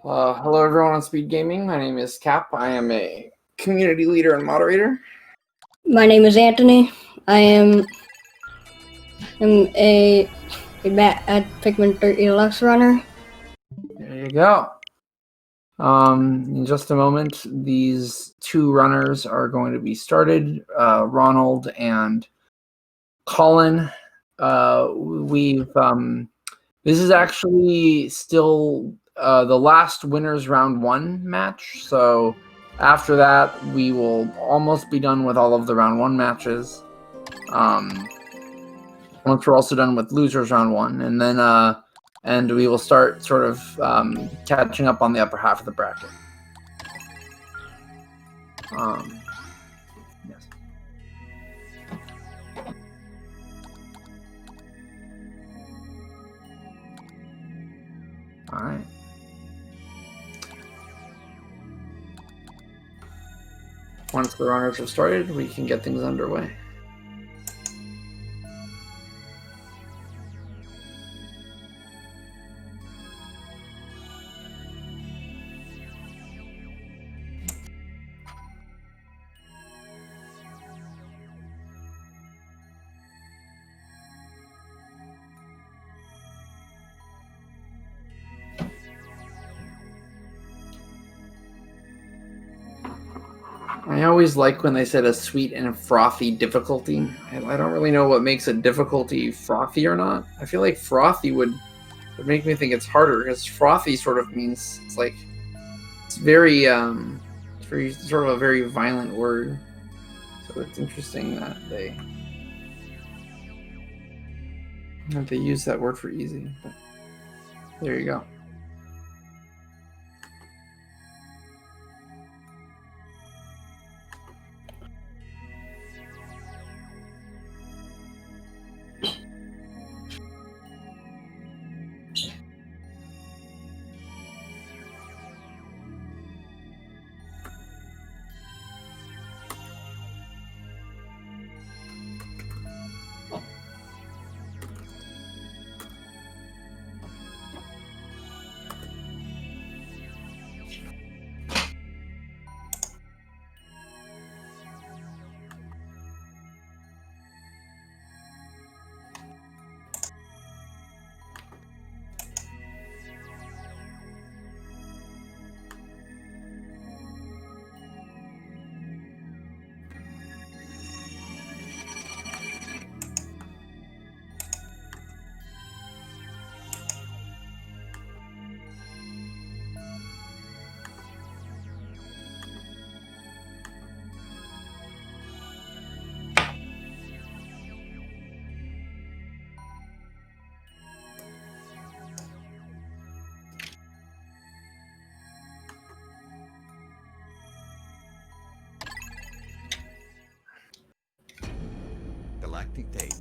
Hello everyone on SpeedGaming. My name is Cap. I am a community leader and moderator. My name is Anthony. I am a Pigment Deluxe runner. There you go. In just a moment, these two runners are going to be started. Ronald and Colin. This is actually still the last winners round 1 match. So after that, we will almost be done with all of the round 1 matches. Once we're also done with losers round 1, and then and we will start sort of catching up on the upper half of the bracket. Yes. All right. Once the runners have started, we can get things underway. I always like when they said a sweet and frothy difficulty. I don't really know what makes a difficulty frothy or not. I feel like frothy would make me think it's harder, because frothy sort of means it's very sort of a very violent word. So it's interesting that they use that word for easy. But there you go. Galactic date.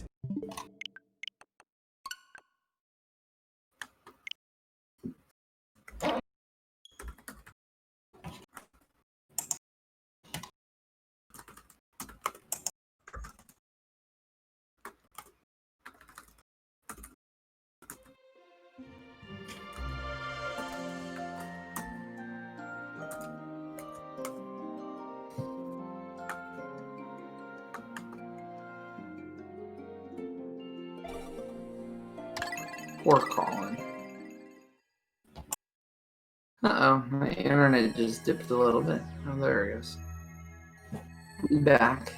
Poor Colin. Uh-oh, my internet just dipped a little bit. Oh, there it goes. Be back.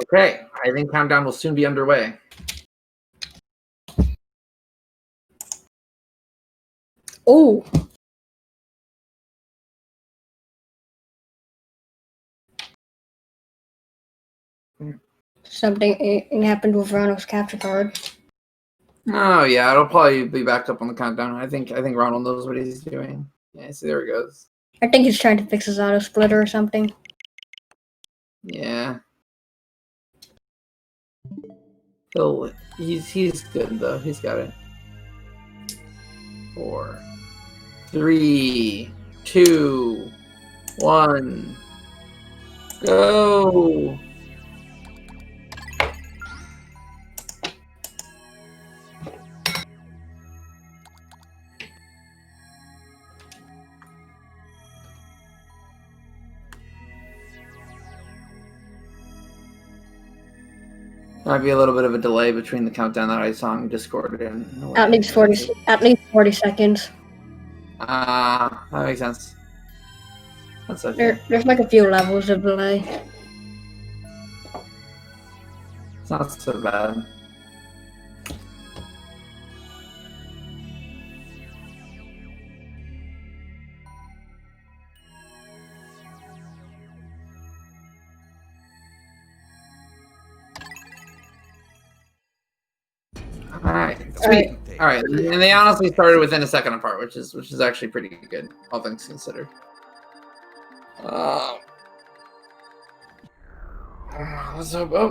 Okay, I think countdown will soon be underway. Oh. Something happened with Ronald's capture card. Oh yeah, it'll probably be back up on the countdown. I think Ronald knows what he's doing. Yeah, see, there it goes. I think he's trying to fix his auto splitter or something. Yeah. He's good though. He's got it. 4, 3, 2, 1, go! Might be a little bit of a delay between the countdown that I saw in Discord and At least 40 seconds. That makes sense. That's okay. There's like a few levels of delay. It's not so bad. Alright, sweet. Alright, and they honestly started within a second apart, which is actually pretty good, all things considered. Oh,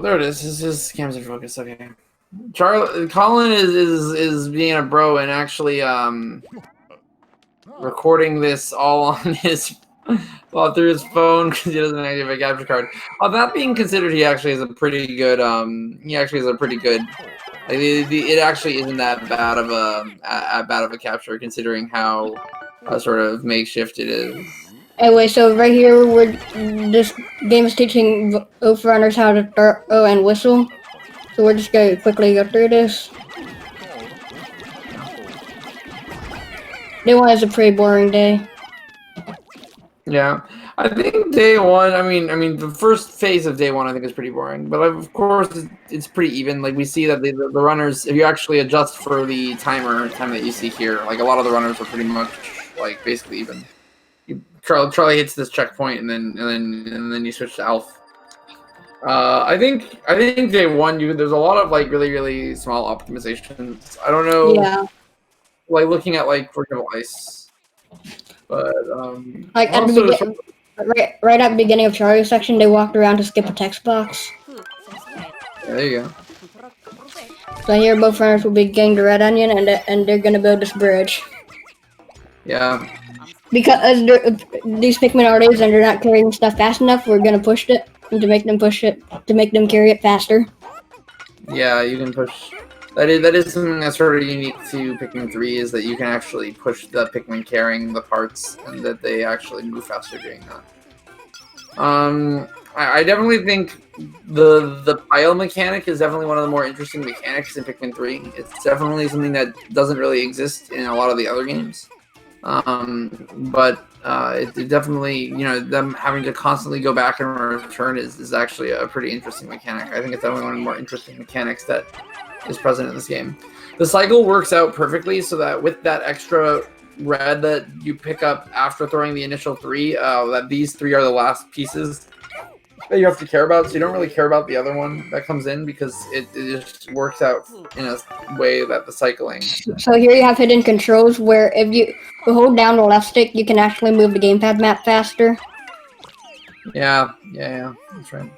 there it is. This is cameras are focused. Okay. Colin is being a bro and actually recording this all on his through his phone because he doesn't actually have a capture card. That being considered, he actually has a pretty good it actually isn't that bad of a capture considering how sort of makeshift it is. Anyway, so right here, this game is teaching both runners how to throw and whistle. So we're just gonna quickly go through this. Day one is a pretty boring day. Yeah, I think day one. I mean, the first phase of day one, I think, is pretty boring. But of course, it's pretty even. Like we see that the runners, if you actually adjust for the time that you see here, like a lot of the runners are pretty much like basically even. Charlie hits this checkpoint and then you switch to Alf. I think day one there's a lot of like really small optimizations. I don't know. Yeah. Like looking at like for example Ice, but like at the beginning, right at the beginning of Charlie's section, they walked around to skip a text box. Yeah, there you go. So here both runners will be getting the red onion and they're gonna build this bridge. Yeah. Because these Pikmin are days and they're not carrying stuff fast enough, we're gonna push it to make them carry it faster. Yeah, you can push. That is something that's sort of unique to Pikmin 3 is that you can actually push the Pikmin carrying the parts and that they actually move faster doing that. I definitely think the pile mechanic is definitely one of the more interesting mechanics in Pikmin 3. It's definitely something that doesn't really exist in a lot of the other games. But it definitely, them having to constantly go back and return is actually a pretty interesting mechanic. I think it's definitely one of the more interesting mechanics that is present in this game. The cycle works out perfectly so that with that extra red that you pick up after throwing the initial 3, that these 3 are the last pieces that you have to care about, so you don't really care about the other one that comes in because it just works out in a way that the cycling. So here you have hidden controls where if you hold down the left stick, you can actually move the gamepad map faster. Yeah, that's right.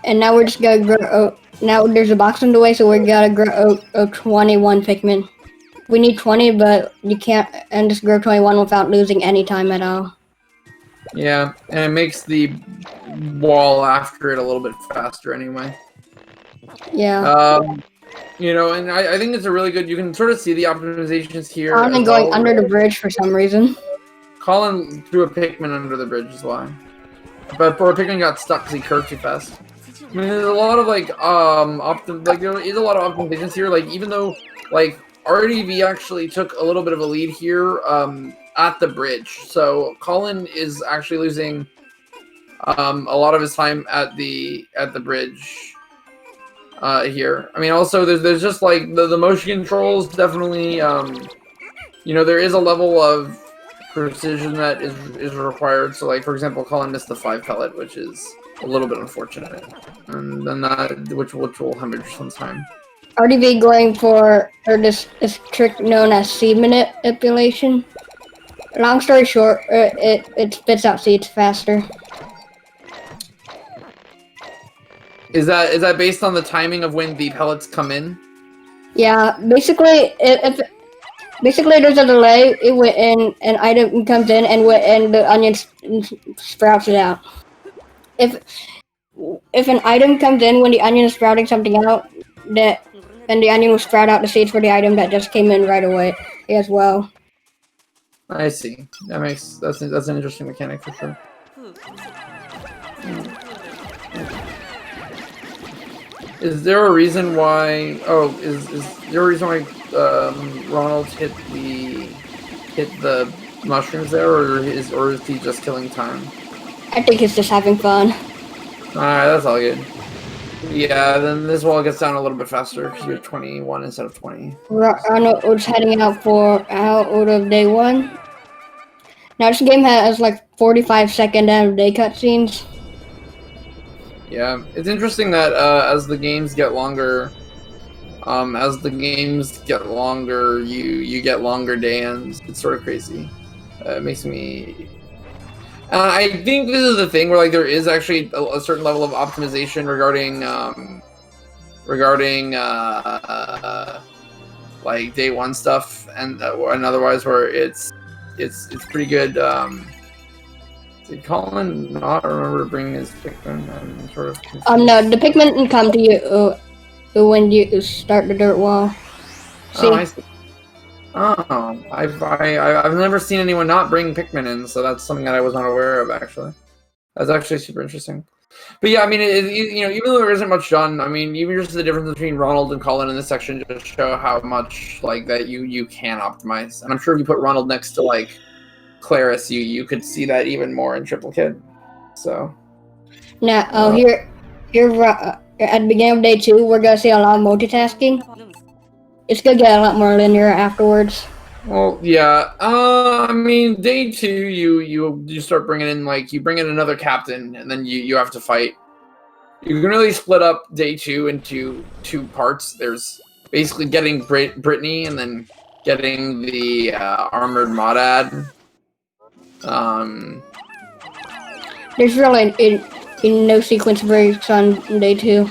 And now we're just gonna grow. Now there's a box in the way, so we gotta grow 21 Pikmin. We need 20, but you can't and just grow 21 without losing any time at all. Yeah, and it makes the wall after it a little bit faster anyway. Yeah. And I think it's a really good. You can sort of see the optimizations here. I'm going under the bridge for some reason. Colin threw a Pikmin under the bridge is why. But poor Pikmin got stuck because he curved too fast. I mean, there's a lot of like there is a lot of optimizations here. Like even though like RDV actually took a little bit of a lead here at the bridge, so Colin is actually losing a lot of his time at the bridge here. I mean, also there's just like the motion controls definitely. There is a level of precision that is required. So like for example, Colin missed the 5 pellet, which is a little bit unfortunate, and then which will hemorrhage some time. RDV going for this trick known as seed manipulation. Long story short, it spits out seeds faster. Is that based on the timing of when the pellets come in? Yeah, basically, if basically there's a delay when an item comes in and the onion sprouts it out. If an item comes in when the onion is sprouting something out, then the onion will sprout out the seeds for the item that just came in right away as well. I see. That's an interesting mechanic for sure. Is there a reason why? Oh, is there a reason why Ronald hit the mushrooms there, or is he just killing time? I think he's just having fun. Alright, that's all good. Yeah, then this wall gets down a little bit faster because you're 21 instead of 20. Ronald was heading out of day 1. Now this game has like 45-second end of day cutscenes. Yeah, it's interesting that as the games get longer, you get longer day ends. It's sort of crazy. It makes me. I think this is the thing where like there is actually a certain level of optimization regarding like day 1 stuff and otherwise where it's pretty good. Did Colin not remember to bring his Pikmin? I'm sort of confused. No, the Pigment can come to you when you start the dirt wall. See? Oh, I see. Oh, I've never seen anyone not bring Pikmin in, so that's something that I was not aware of actually. That's actually super interesting. But yeah, I mean, you know, even though there isn't much done, I mean, even just the difference between Ronald and Colin in this section just show how much like that you can optimize. And I'm sure if you put Ronald next to like Claris, you could see that even more in triplicate. So Now, here at the beginning of day 2, we're gonna see a lot of multitasking. It's gonna get a lot more linear afterwards. well, yeah. I mean, day 2, you start bringing in like you bring in another captain, and then you have to fight. You can really split up day 2 into 2 parts. There's basically getting Brittany, and then getting the armored Modad. There's really no sequence breaks on day 2.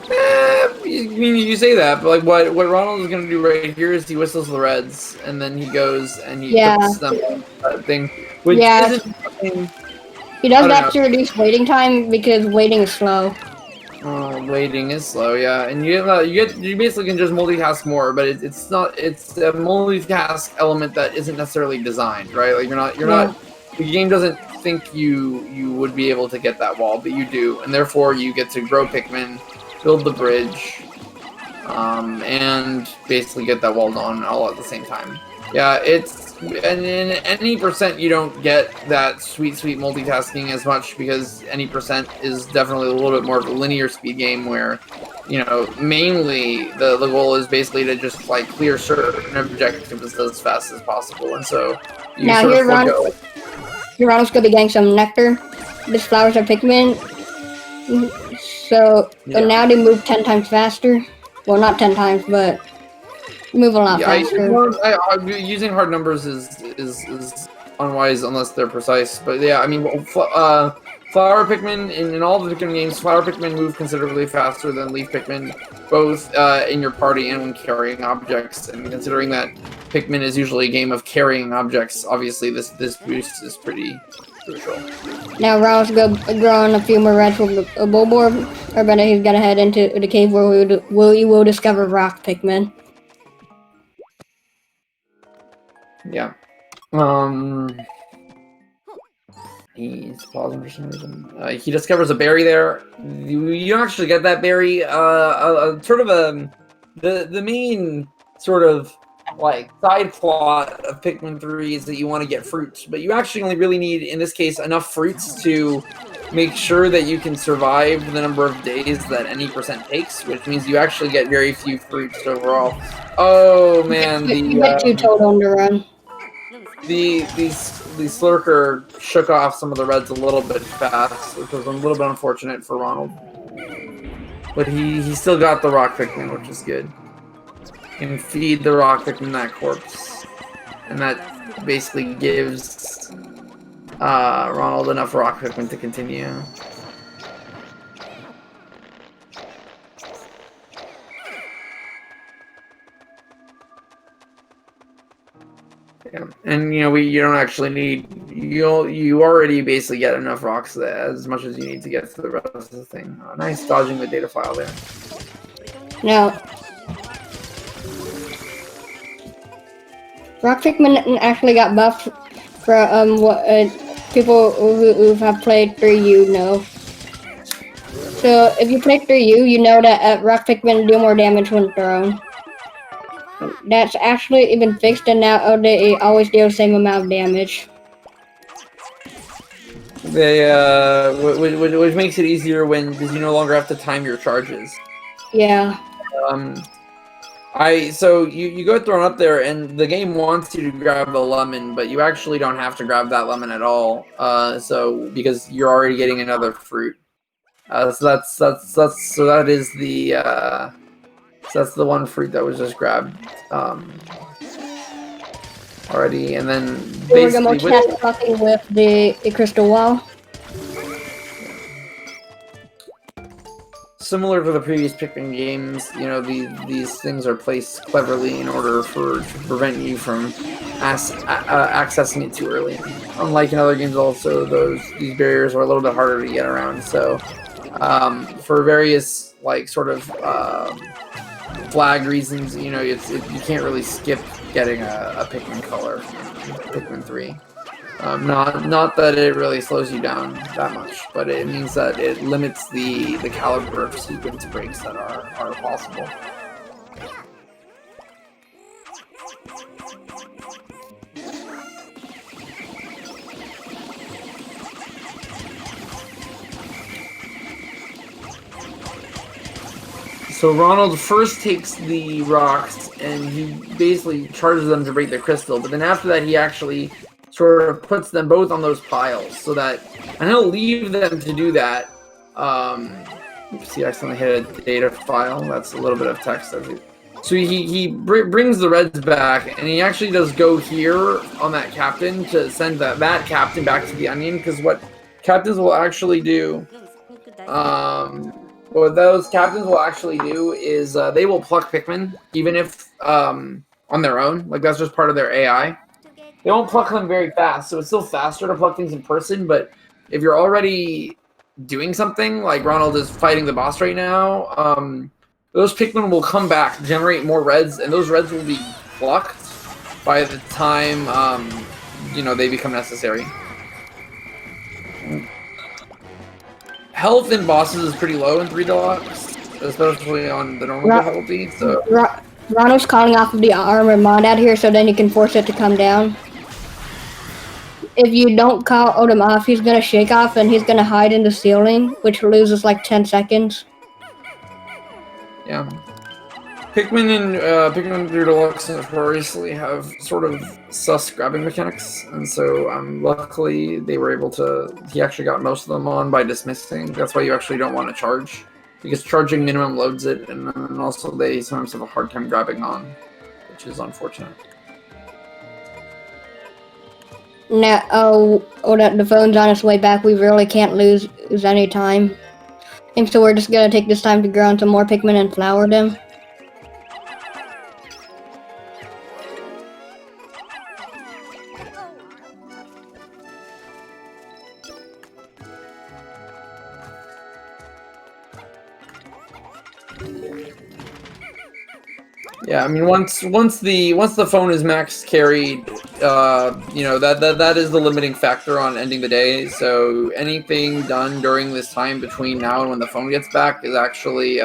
I mean, you say that, but like what Ronald is gonna do right here is he whistles the reds, and then he goes and he puts them in that thing, which isn't. He does that to reduce waiting time because waiting is slow. Waiting is slow, yeah, and you basically can just multitask more, but it's a multitask element that isn't necessarily designed, right? Like you're not. The game doesn't think you would be able to get that wall, but you do, and therefore you get to grow Pikmin, build the bridge, and basically get that wall done all at the same time. Yeah, and in any percent you don't get that sweet multitasking as much because any percent is definitely a little bit more of a linear speed game where, you know, mainly the goal is basically to just like clear certain objectives as fast as possible, and so you now sort here of forego. Ronald's gonna be getting some nectar. These flowers are Pikmin. So now they move 10 times faster. Well, not 10 times, but move a lot faster. Using hard numbers is unwise unless they're precise. But yeah, I mean, flower Pikmin in all the Pikmin games, flower Pikmin move considerably faster than leaf Pikmin, both in your party and when carrying objects. And considering that Pikmin is usually a game of carrying objects, obviously this boost is pretty crucial. Now Ronald's growing a few more reds from a Bulborb, or better, he's gonna head into the cave where we will discover rock Pikmin. Yeah. He's pausing for some reason. He discovers a berry there. You don't actually get that berry. The main sort of like side plot of Pikmin 3 is that you want to get fruits, but you actually only really need, in this case, enough fruits to make sure that you can survive the number of days that any percent takes, which means you actually get very few fruits overall. Oh man, you get 2 total on the run. The Slurker shook off some of the reds a little bit fast, which was a little bit unfortunate for Ronald. But he still got the rock Pikmin, which is good. Can feed the rock Pikmin that corpse, and that basically gives Ronald enough rock Pikmin to continue. Yeah, and you know you don't actually need you already basically get enough rocks as much as you need to get to the rest of the thing. Nice dodging the data file there. Now, rock Pikmin actually got buffed for what people who have played 3U know. So if you play 3U, you know that rock Pikmin do more damage when thrown. That's actually even fixed, and now they always deal the same amount of damage. They which makes it easier because you no longer have to time your charges. Yeah. So you go thrown up there, and the game wants you to grab a lemon, but you actually don't have to grab that lemon at all. So because you're already getting another fruit. So that's the one fruit that was just grabbed already, and then basically with the crystal wall. Similar to the previous Pikmin games, you know, these things are placed cleverly in order to prevent you from accessing it too early. Unlike in other games, also these barriers are a little bit harder to get around. So, for various like sort of flag reasons, you know, you can't really skip getting a Pikmin color, Pikmin 3. Not that it really slows you down that much, but it means that it limits the caliber of sequence breaks that are possible. So Ronald first takes the rocks and he basically charges them to break the crystal, but then after that he actually sort of puts them both on those piles so that, and he'll leave them to do that. Oops, I accidentally hit a data file. That's a little bit of text. So he brings the reds back, and he actually does go here on that captain to send that captain back to the onion, because what captains will actually do, what those captains will actually do is they will pluck Pikmin, even if on their own. Like, that's just part of their AI. They won't pluck them very fast, so it's still faster to pluck things in person, but if you're already doing something, like Ronald is fighting the boss right now, those Pikmin will come back, generate more reds, and those reds will be plucked by the time, you know, they become necessary. Health in bosses is pretty low in 3 Deluxe, especially on the normal difficulty, so... Ronald's calling off of the armor mod out here so then you can force it to come down. If you don't call Odom off, he's gonna shake off and he's gonna hide in the ceiling, which loses like 10 seconds. Yeah. Pikmin and Pikmin 3 Deluxe notoriously have sort of sus grabbing mechanics, and so luckily they were able to. He actually got most of them on by dismissing. That's why you actually don't want to charge, because charging minimum loads it, and then also they sometimes have a hard time grabbing on, which is unfortunate. Now, the phone's on its way back. We really can't lose any time. And so we're just gonna take this time to grow on some more Pikmin and flower them. Yeah, I mean, once the phone is max carried, you know, that is the limiting factor on ending the day. So anything done during this time between now and when the phone gets back is actually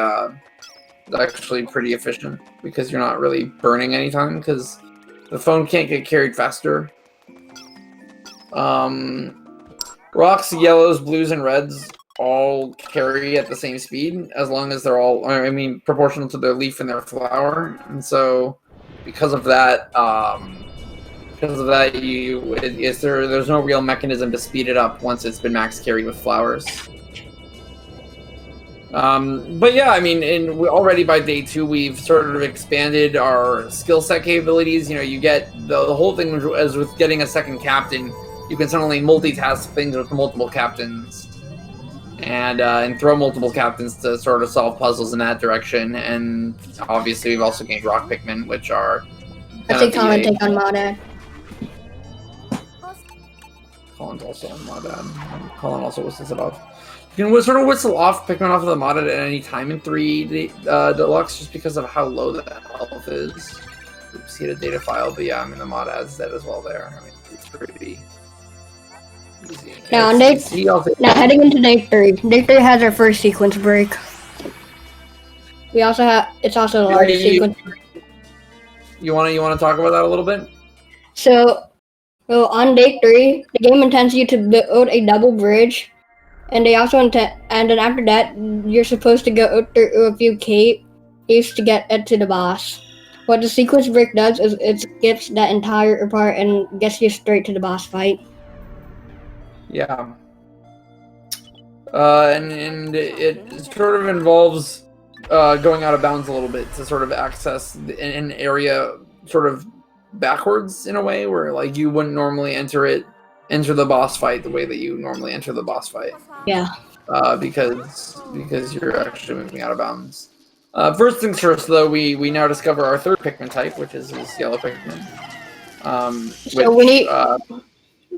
pretty efficient, because you're not really burning any time, because the phone can't get carried faster. Rocks, yellows, blues, and reds all carry at the same speed, as long as they're all, I mean, proportional to their leaf and their flower. And so because of that, there's no real mechanism to speed it up once it's been max carried with flowers. But yeah, I mean, already by day 2, we've sort of expanded our skill set capabilities. You know, you get the whole thing as with getting a second captain, you can suddenly multitask things with multiple captains. And throw multiple captains to sort of solve puzzles in that direction. And obviously we've also gained rock Pikmin, which are... I think Colin take on Mod. Colin's also on mod ad. Colin also whistles it off. You can sort of whistle off Pikmin off of the mod at any time in 3 Deluxe just because of how low the health is. Oops, he had a data file, but yeah, I mean the mod adds that as well there. I mean, it's pretty easy. Now, heading into day 3. Day 3 has our first sequence break. We also have, it's also the largest sequence break. You want to talk about that a little bit? So on day 3, the game intends you to build a double bridge, and they also and then after that, you're supposed to go through a few caves to get to the boss. What the sequence break does is it skips that entire part and gets you straight to the boss fight. Yeah. And it sort of involves going out of bounds a little bit to sort of access an area sort of backwards in a way where like you wouldn't normally enter the boss fight the way that you normally enter the boss fight. Yeah. Because you're actually moving out of bounds. First things first, though, we now discover our third Pikmin type, which is this yellow Pikmin. So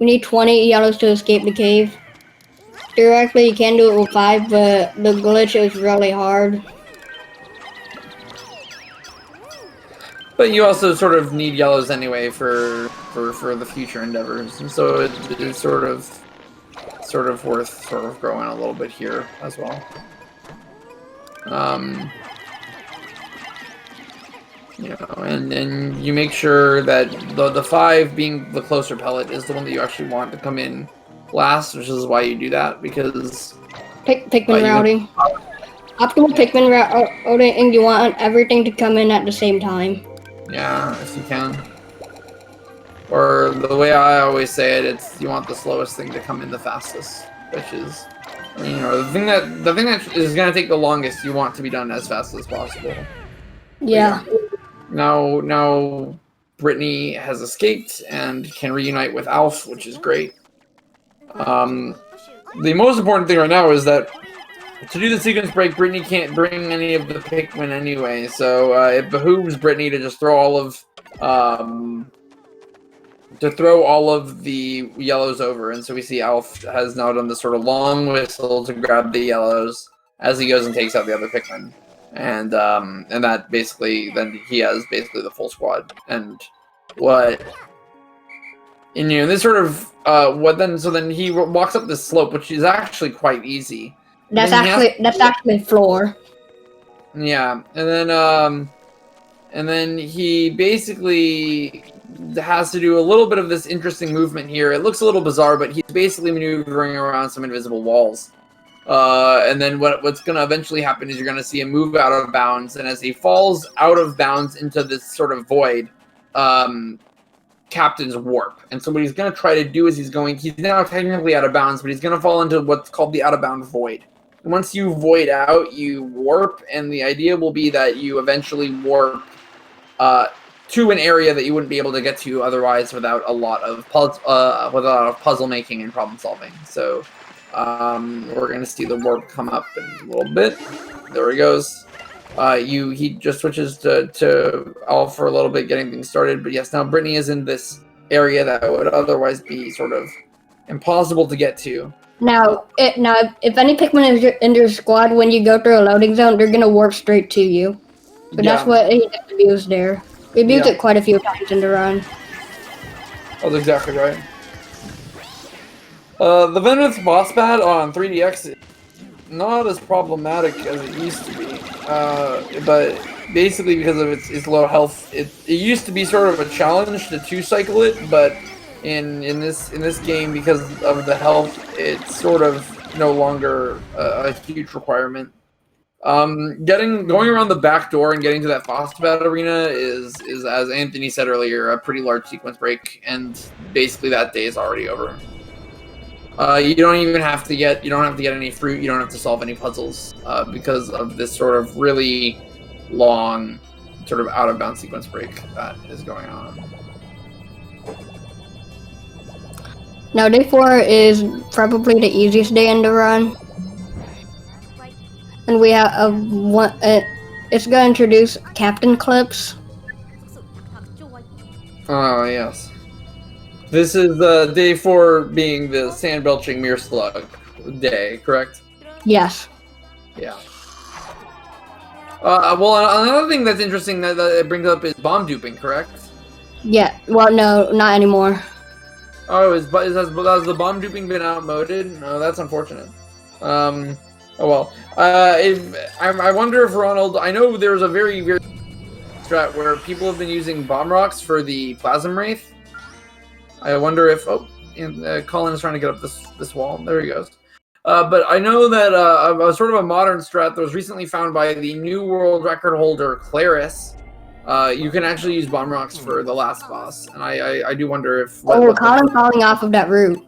we need 20 yellows to escape the cave. Theoretically, you can do it with 5, but the glitch is really hard. But you also sort of need yellows anyway for the future endeavors, and so it is sort of worth sort of growing a little bit here as well. You know, and you make sure that the 5 being the closer pellet is the one that you actually want to come in last, which is why you do that, because Pikmin routing. Optimal Pikmin routing, you want everything to come in at the same time. Yeah, if you can. Or the way I always say it, it's you want the slowest thing to come in the fastest, which is, you know, the thing that is going to take the longest. You want to be done as fast as possible. Yeah. Now Brittany has escaped and can reunite with Alf, which is great. The most important thing right now is that to do the sequence break, Brittany can't bring any of the Pikmin anyway, so it behooves Brittany to just throw all of the yellows over. And so we see Alf has now done this sort of long whistle to grab the yellows as he goes and takes out the other Pikmin. And that basically, then he has basically the full squad. And this sort of, so then he walks up this slope, which is actually quite easy. That's actually floor. Yeah, and then he basically has to do a little bit of this interesting movement here. It looks a little bizarre, but he's basically maneuvering around some invisible walls. And then what's going to eventually happen is you're going to see him move out of bounds, and as he falls out of bounds into this sort of void, Captain's warp. And so what he's going to try to do is he's now technically out of bounds, but he's going to fall into what's called the out of bound void. And once you void out, you warp, and the idea will be that you eventually warp to an area that you wouldn't be able to get to otherwise without a lot of puzzle making and problem solving. So we're going to see the warp come up in a little bit. There he goes. He just switches to Alf for a little bit, getting things started. But yes, now Brittany is in this area that would otherwise be sort of impossible to get to. Now, if any Pikmin is in your squad, when you go through a loading zone, they're gonna warp straight to you. So that's what he abused there. We abused it quite a few times in the run. That's exactly right. The Venomous boss bat on 3DX is not as problematic as it used to be. But basically because of its low health, it used to be sort of a challenge to 2-cycle it, but in this game, because of the health, it's sort of no longer a huge requirement. Going around the back door and getting to that Phosphate arena is, as Anthony said earlier, a pretty large sequence break, and basically that day is already over. You don't have to get any fruit. You don't have to solve any puzzles because of this sort of really long, sort of out of bounds sequence break that is going on. Now, day 4 is probably the easiest day in the run, and we have it's gonna introduce captain clips. Oh yes. This is day 4 being the sand belching mirror slug day, correct? Yes. Yeah. Well, another thing that's interesting that it brings up is bomb duping, correct? Yeah. Well, no, not anymore. Oh, has the bomb duping been outmoded? No, that's unfortunate. Oh well. I wonder if Ronald. I know there's a very strat where people have been using bomb rocks for the plasm wraith. I wonder if Colin is trying to get up this wall. There he goes. But I know that a sort of a modern strat that was recently found by the new world record holder Claris. You can actually use bomb rocks for the last boss, and I do wonder if. Colin falling off of that route.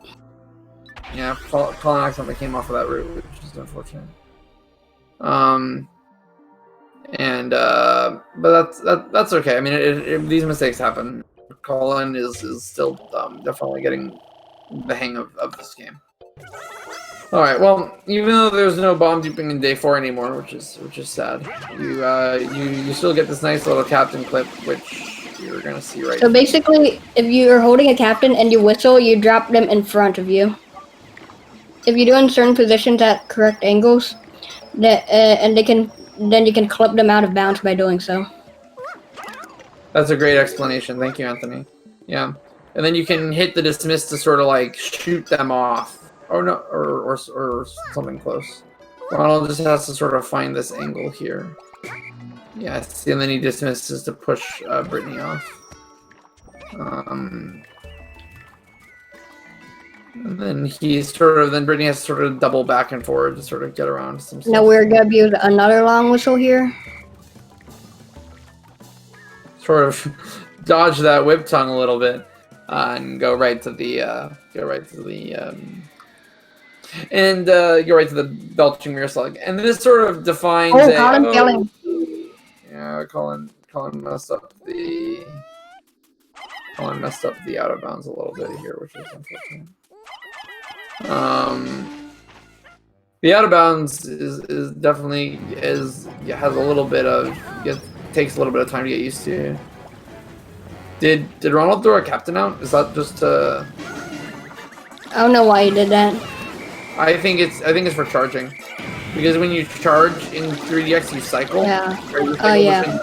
Yeah, Colin accidentally came off of that route, which is unfortunate. But that's okay. I mean, these mistakes happen. Colin is still definitely getting the hang of this game. All right. Well, even though there's no bomb duping in day 4 anymore, which is sad, you still get this nice little captain clip, which you're gonna see right. So basically, if you are holding a captain and you whistle, you drop them in front of you. If you do in certain positions at correct angles, then you can clip them out of bounds by doing so. That's a great explanation. Thank you, Anthony. Yeah, and then you can hit the dismiss to sort of like shoot them off. Oh no, or something close. Ronald just has to sort of find this angle here. Yes, and then he dismisses to push Brittany off. And then Brittany has to sort of double back and forward to sort of get around some stuff. Now we're gonna use another long whistle here. Sort of dodge that whip tongue a little bit, and go right to the belching mirror slug. And this sort of defines Colin's yelling. Yeah, Colin messed up the out of bounds a little bit here, which is unfortunate. The out of bounds is definitely has a little bit of takes a little bit of time to get used to. Did Ronald throw a captain out? Is that just I don't know why he did that. I think it's for charging, because when you charge in 3DX you cycle. Yeah. Oh yeah.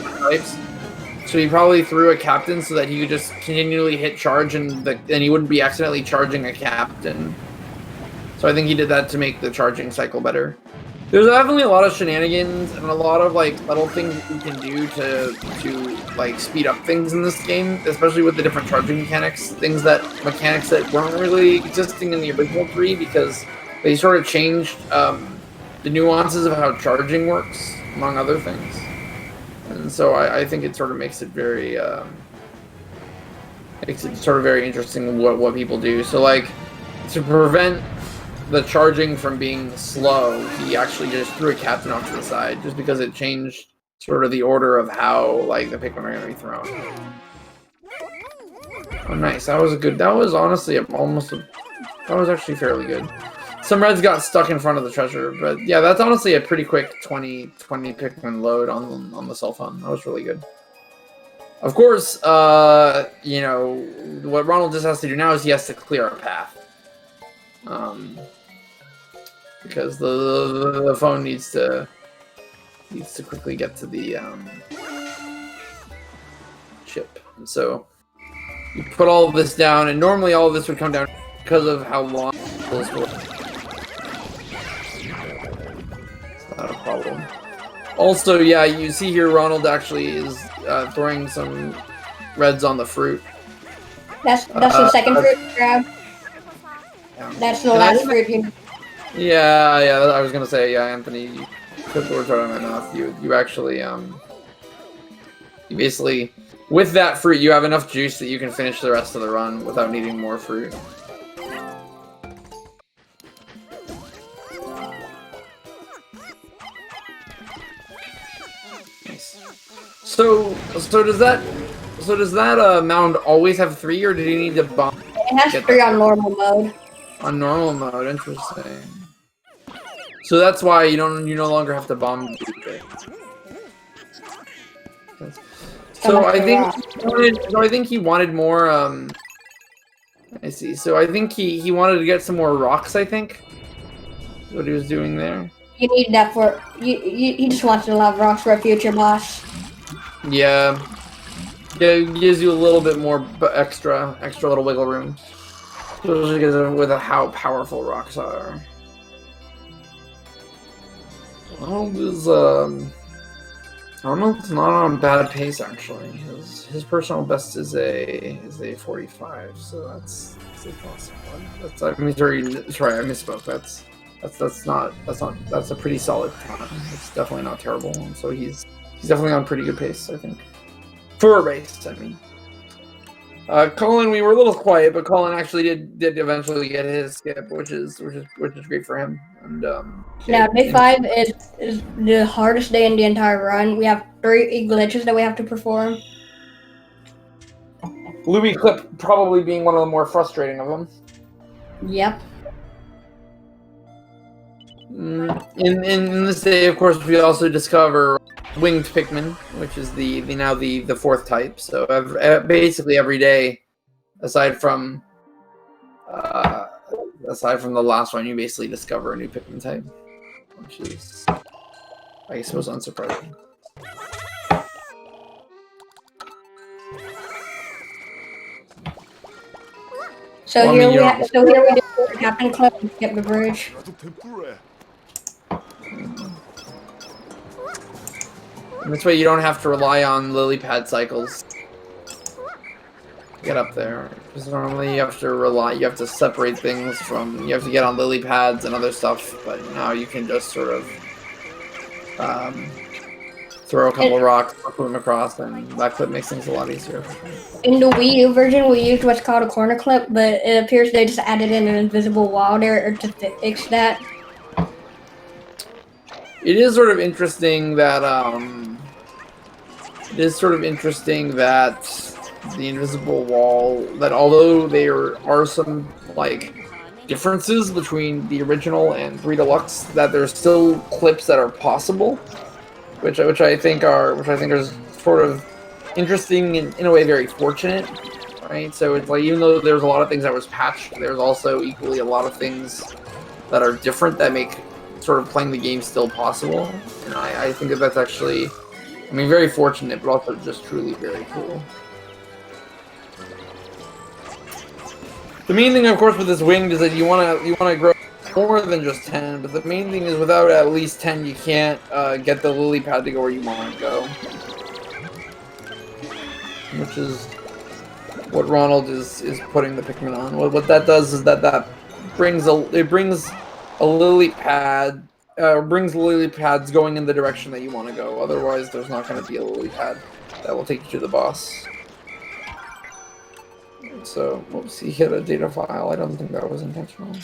So he probably threw a captain so that he could just continually hit charge and he wouldn't be accidentally charging a captain. So I think he did that to make the charging cycle better. There's definitely a lot of shenanigans and a lot of like little things you can do to like speed up things in this game, especially with the different charging mechanics. Mechanics that weren't really existing in the original 3 because they sort of changed the nuances of how charging works, among other things. And so I think it sort of makes it very very interesting what people do. So like to prevent the charging from being slow, he actually just threw a captain off to the side just because it changed sort of the order of how like the Pikmin are going to be thrown. Oh, nice. That was honestly that was actually fairly good. Some reds got stuck in front of the treasure, but yeah, that's honestly a pretty quick 20 Pikmin load on the cell phone. That was really good. Of course, you know, what Ronald just has to do now is he has to clear a path. Because the phone needs to quickly get to the chip. And so you put all of this down, and normally all of this would come down because of how long this will. It's not a problem. Also, yeah, you see here Ronald actually is throwing some reds on the fruit. That's the second fruit grab. Yeah. That's the last fruit. Yeah, I was gonna say, yeah, Anthony, you took the words right out of my mouth. You actually, you basically, with that fruit, you have enough juice that you can finish the rest of the run without needing more fruit. Nice. So does that mound always have 3, or did he need to bomb? It has 3 on normal mode. On normal mode, interesting. So that's why you no longer have to bomb it. So I think he wanted more I see. So I think he wanted to get some more rocks, I think. What he was doing there. You need that for he just wants a lot of rocks for a future boss. Yeah. It gives you a little bit more extra little wiggle room. Especially because with how powerful rocks are. Ronald's not on bad pace actually. His personal best is a 45, so that's a possible one. Sorry, I misspoke. That's a pretty solid time. It's definitely not terrible. And so he's definitely on pretty good pace, I think. For a race, I mean. Colin, we were a little quiet, but Colin actually did eventually get his skip, which is great for him. And now day 5 is the hardest day in the entire run. We have 3 glitches that we have to perform. Louis Clip probably being one of the more frustrating of them. Yep. In this day, of course, we also discover winged Pikmin, which is now the 4th type. So basically every day, aside from the last one, you basically discover a new Pikmin type, which is, I suppose, unsurprising. So here we do Captain Clip and skip the bridge. And this way you don't have to rely on lily pad cycles to get up there. Because normally you have to separate things from, you have to get on lily pads and other stuff, but now you can just sort of throw a couple of rocks, put them across, and that clip makes things a lot easier. In the Wii U version, we used what's called a corner clip, but it appears they just added in an invisible wall there to fix that. It is sort of interesting that the invisible wall, that although there are some like differences between the original and 3 Deluxe, that there's still clips that are possible, which I think are sort of interesting and in a way very fortunate, right? So it's like, even though there's a lot of things that was patched, there's also equally a lot of things that are different that make sort of playing the game still possible, and I think that's actually, I mean, very fortunate, but also just truly very cool. The main thing, of course, with this winged is that you wanna grow more than just 10, but the main thing is without at least 10, you can't get the lily pad to go where you want to go, which is what Ronald is putting the Pikmin on. What that does is that brings a lily pad, brings lily pads going in the direction that you want to go. Otherwise, there's not going to be a lily pad that will take you to the boss. So, whoops, he hit a data file. I don't think that was intentional.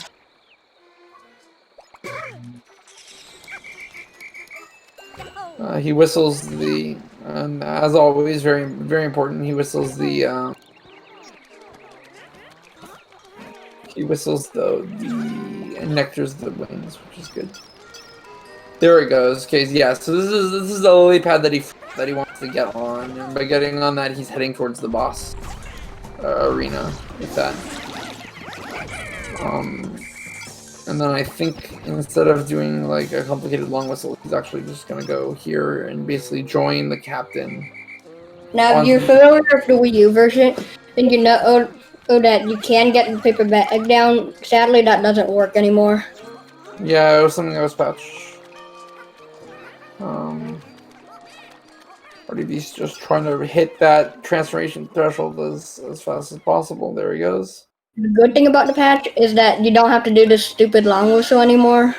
He whistles the, as always, very, very important, he whistles the, and nectars the wings, which is good. There it goes. Okay, yeah. So this is the lily pad that he wants to get on, and by getting on that, he's heading towards the boss arena with that. And then I think instead of doing like a complicated long whistle, he's actually just gonna go here and basically join the captain. Now, if you're familiar with the Wii U version, then you know that you can get the paper bag down. Sadly, that doesn't work anymore. Yeah, it was something that was patched. RDB's just trying to hit that transformation threshold as fast as possible. There he goes. The good thing about the patch is that you don't have to do this stupid long whistle anymore.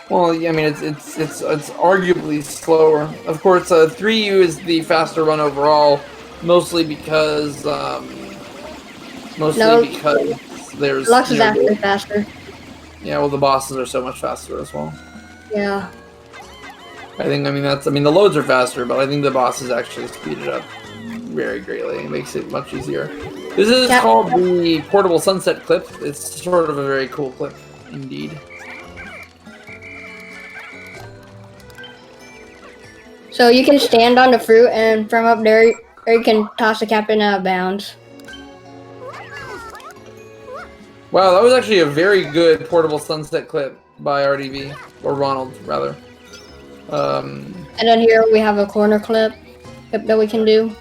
Well, yeah, I mean, it's arguably slower. Of course, 3U is the faster run overall, mostly because there's Deluxe is actually faster. Yeah, well, the bosses are so much faster as well. Yeah. I mean, the loads are faster, but I think the bosses actually speed it up very greatly. It makes it much easier. This is called the Portable Sunset clip. It's sort of a very cool clip, indeed. So you can stand on the fruit, and from up there, you can toss the captain out of bounds. Wow, that was actually a very good portable sunset clip by RDV, or Ronald, rather. And then here we have a corner clip that we can do.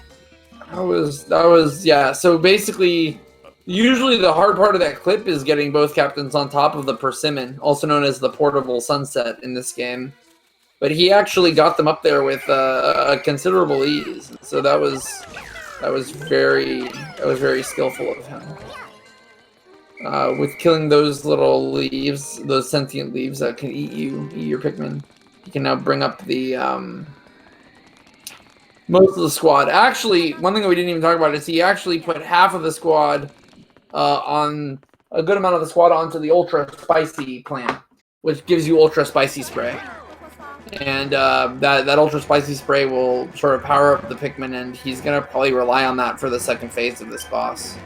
That was yeah. So basically, usually the hard part of that clip is getting both captains on top of the persimmon, also known as the portable sunset in this game. But he actually got them up there with a considerable ease. So that was very skillful of him. With killing those little leaves, those sentient leaves that can eat your Pikmin, you can now bring up the most of the squad. Actually, one thing that we didn't even talk about is he actually put half of the squad on a good amount of the squad onto the ultra spicy plan, which gives you ultra spicy spray. And that ultra spicy spray will sort of power up the Pikmin, and he's gonna probably rely on that for the second phase of this boss.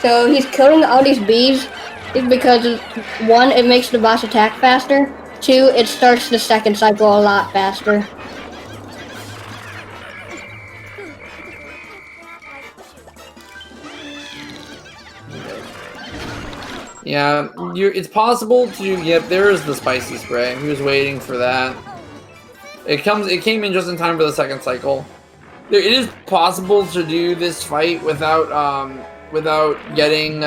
So he's killing all these bees because, one, it makes the boss attack faster. Two, it starts the second cycle a lot faster. Yeah, it's possible to. Yep, there is the spicy spray. He was waiting for that. It came in just in time for the second cycle. It is possible to do this fight without getting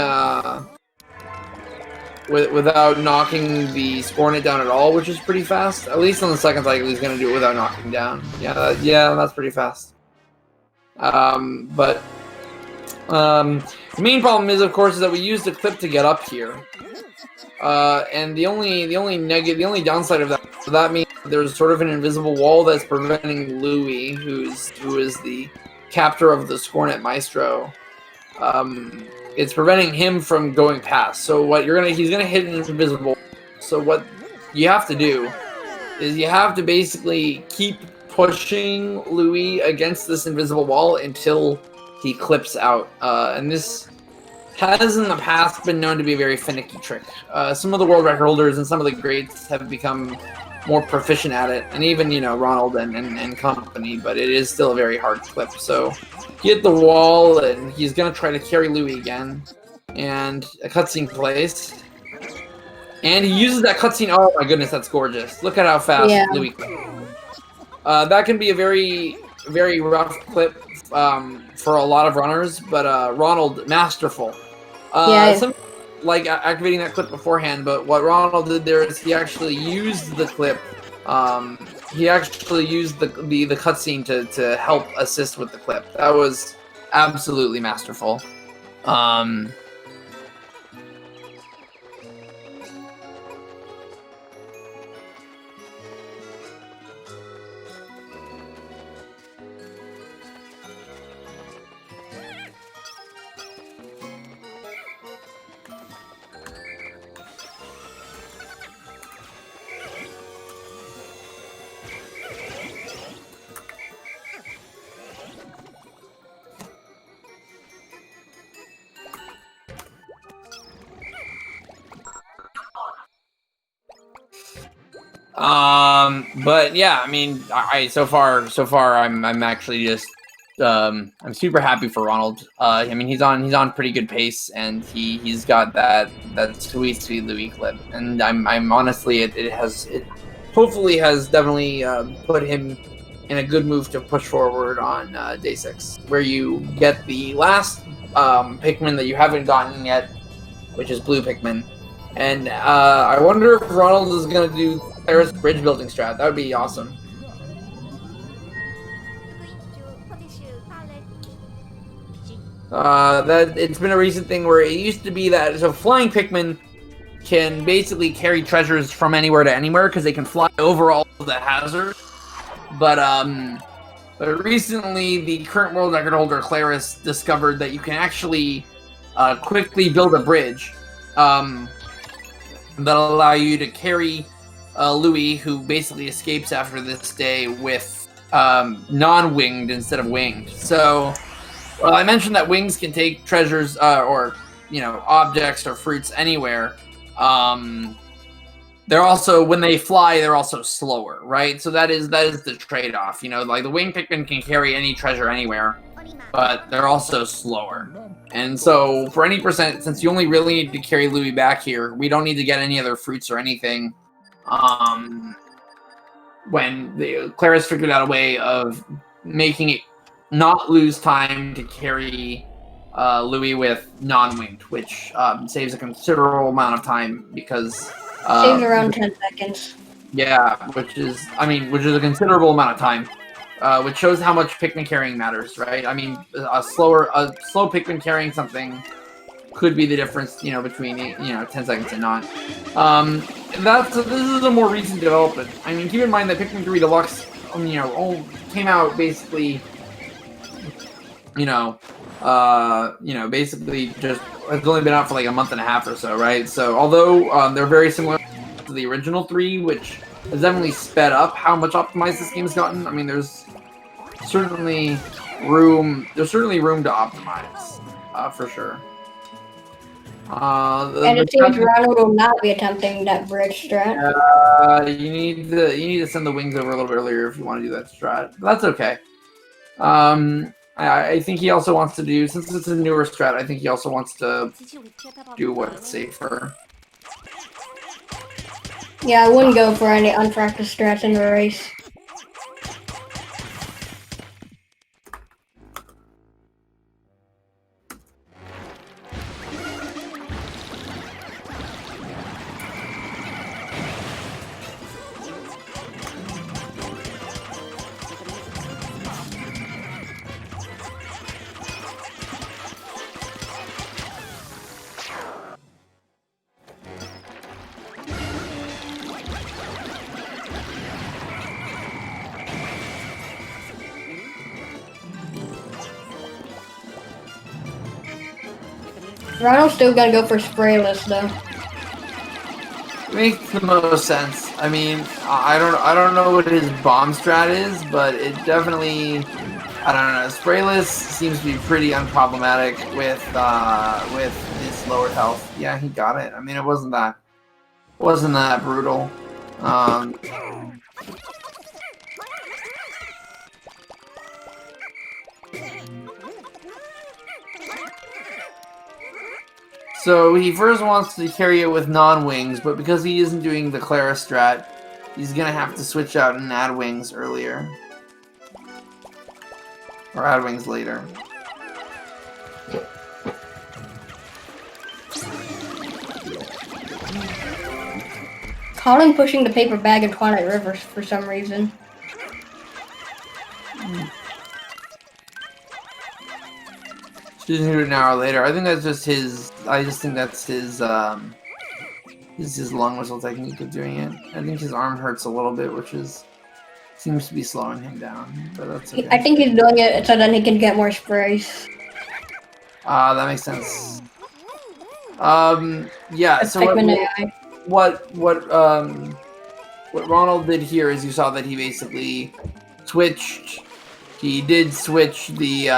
without knocking the Scornet down at all, which is pretty fast. At least on the second cycle, he's gonna do it without knocking down. Yeah, that's pretty fast. The main problem is, of course, is that we used the clip to get up here, and the only downside of that, so that means there's sort of an invisible wall that's preventing Louis, who is the captor of the Scornet Maestro. It's preventing him from going past. So he's gonna hit an invisible. So what you have to do is you have to basically keep pushing Louis against this invisible wall until he clips out. And this has in the past been known to be a very finicky trick. Some of the world record holders and some of the greats have become more proficient at it, and even Ronald and company, but it is still a very hard clip. So hit the wall, and he's gonna try to carry Louis again, and a cutscene plays, and he uses that cutscene. Oh my goodness, that's gorgeous! Look at how fast Louis clips. That can be a very, very rough clip for a lot of runners, but Ronald, masterful. Like activating that clip beforehand, but what Ronald did there is he actually used the clip. He actually used the cutscene to help assist with the clip. That was absolutely masterful. But yeah, I mean, so far I'm actually just I'm super happy for Ronald. I mean, he's on pretty good pace, and he's got that sweet Louis clip, and I'm honestly it hopefully has definitely put him in a good move to push forward on day 6, where you get the last Pikmin that you haven't gotten yet, which is blue Pikmin. And I wonder if Ronald is going to do Claris bridge building strat. That would be awesome. That it's been a recent thing where it used to be that flying Pikmin can basically carry treasures from anywhere to anywhere because they can fly over all of the hazards. But recently, the current world record holder Claris discovered that you can actually quickly build a bridge that'll allow you to carry Louis, who basically escapes after this day with non-winged instead of winged. So, well, I mentioned that wings can take treasures or objects or fruits anywhere. They're also, when they fly, they're also slower, right? So that is the trade-off. Like the winged Pikmin can carry any treasure anywhere, but they're also slower. And so for any percent, since you only really need to carry Louie back here, we don't need to get any other fruits or anything. When Claris figured out a way of making it not lose time to carry Louie with non-winged, which saves a considerable amount of time because saves around 10 seconds. Yeah, which is a considerable amount of time, which shows how much Pikmin carrying matters, right? I mean, a slow Pikmin carrying something could be the difference, between 10 seconds and not. This is a more recent development. I mean, keep in mind that Pikmin 3 Deluxe, came out basically, basically just it's only been out for like a month and a half or so, right? So although they're very similar to the original 3, which has definitely sped up how much optimized this game's gotten. I mean, there's certainly room to optimize, for sure. And it seems Ronald will not be attempting that bridge strat. You need to send the wings over a little bit earlier if you want to do that strat. But that's okay. I think he also wants to do, since it's a newer strat, I think he also wants to do what's safer. Yeah, I wouldn't go for any unpracticed strats in the race. Ronald's still gonna go for sprayless though. Makes the most sense. I mean, I don't know what his bomb strat is, but it definitely, I don't know. Sprayless seems to be pretty unproblematic with his lower health. Yeah, he got it. I mean, it wasn't that brutal. So he first wants to carry it with non-wings, but because he isn't doing the Clara strat, he's gonna have to switch out and add wings earlier. Or add wings later. Colin pushing the paper bag in Twilight River for some reason. She's gonna do it an hour later. I think that's just his. I just think that's his long whistle technique of doing it. I think his arm hurts a little bit, which seems to be slowing him down. But that's okay. I think he's doing it so then he can get more sprays. That makes sense. Yeah. So what Ronald did here is you saw that he basically switched. He did switch the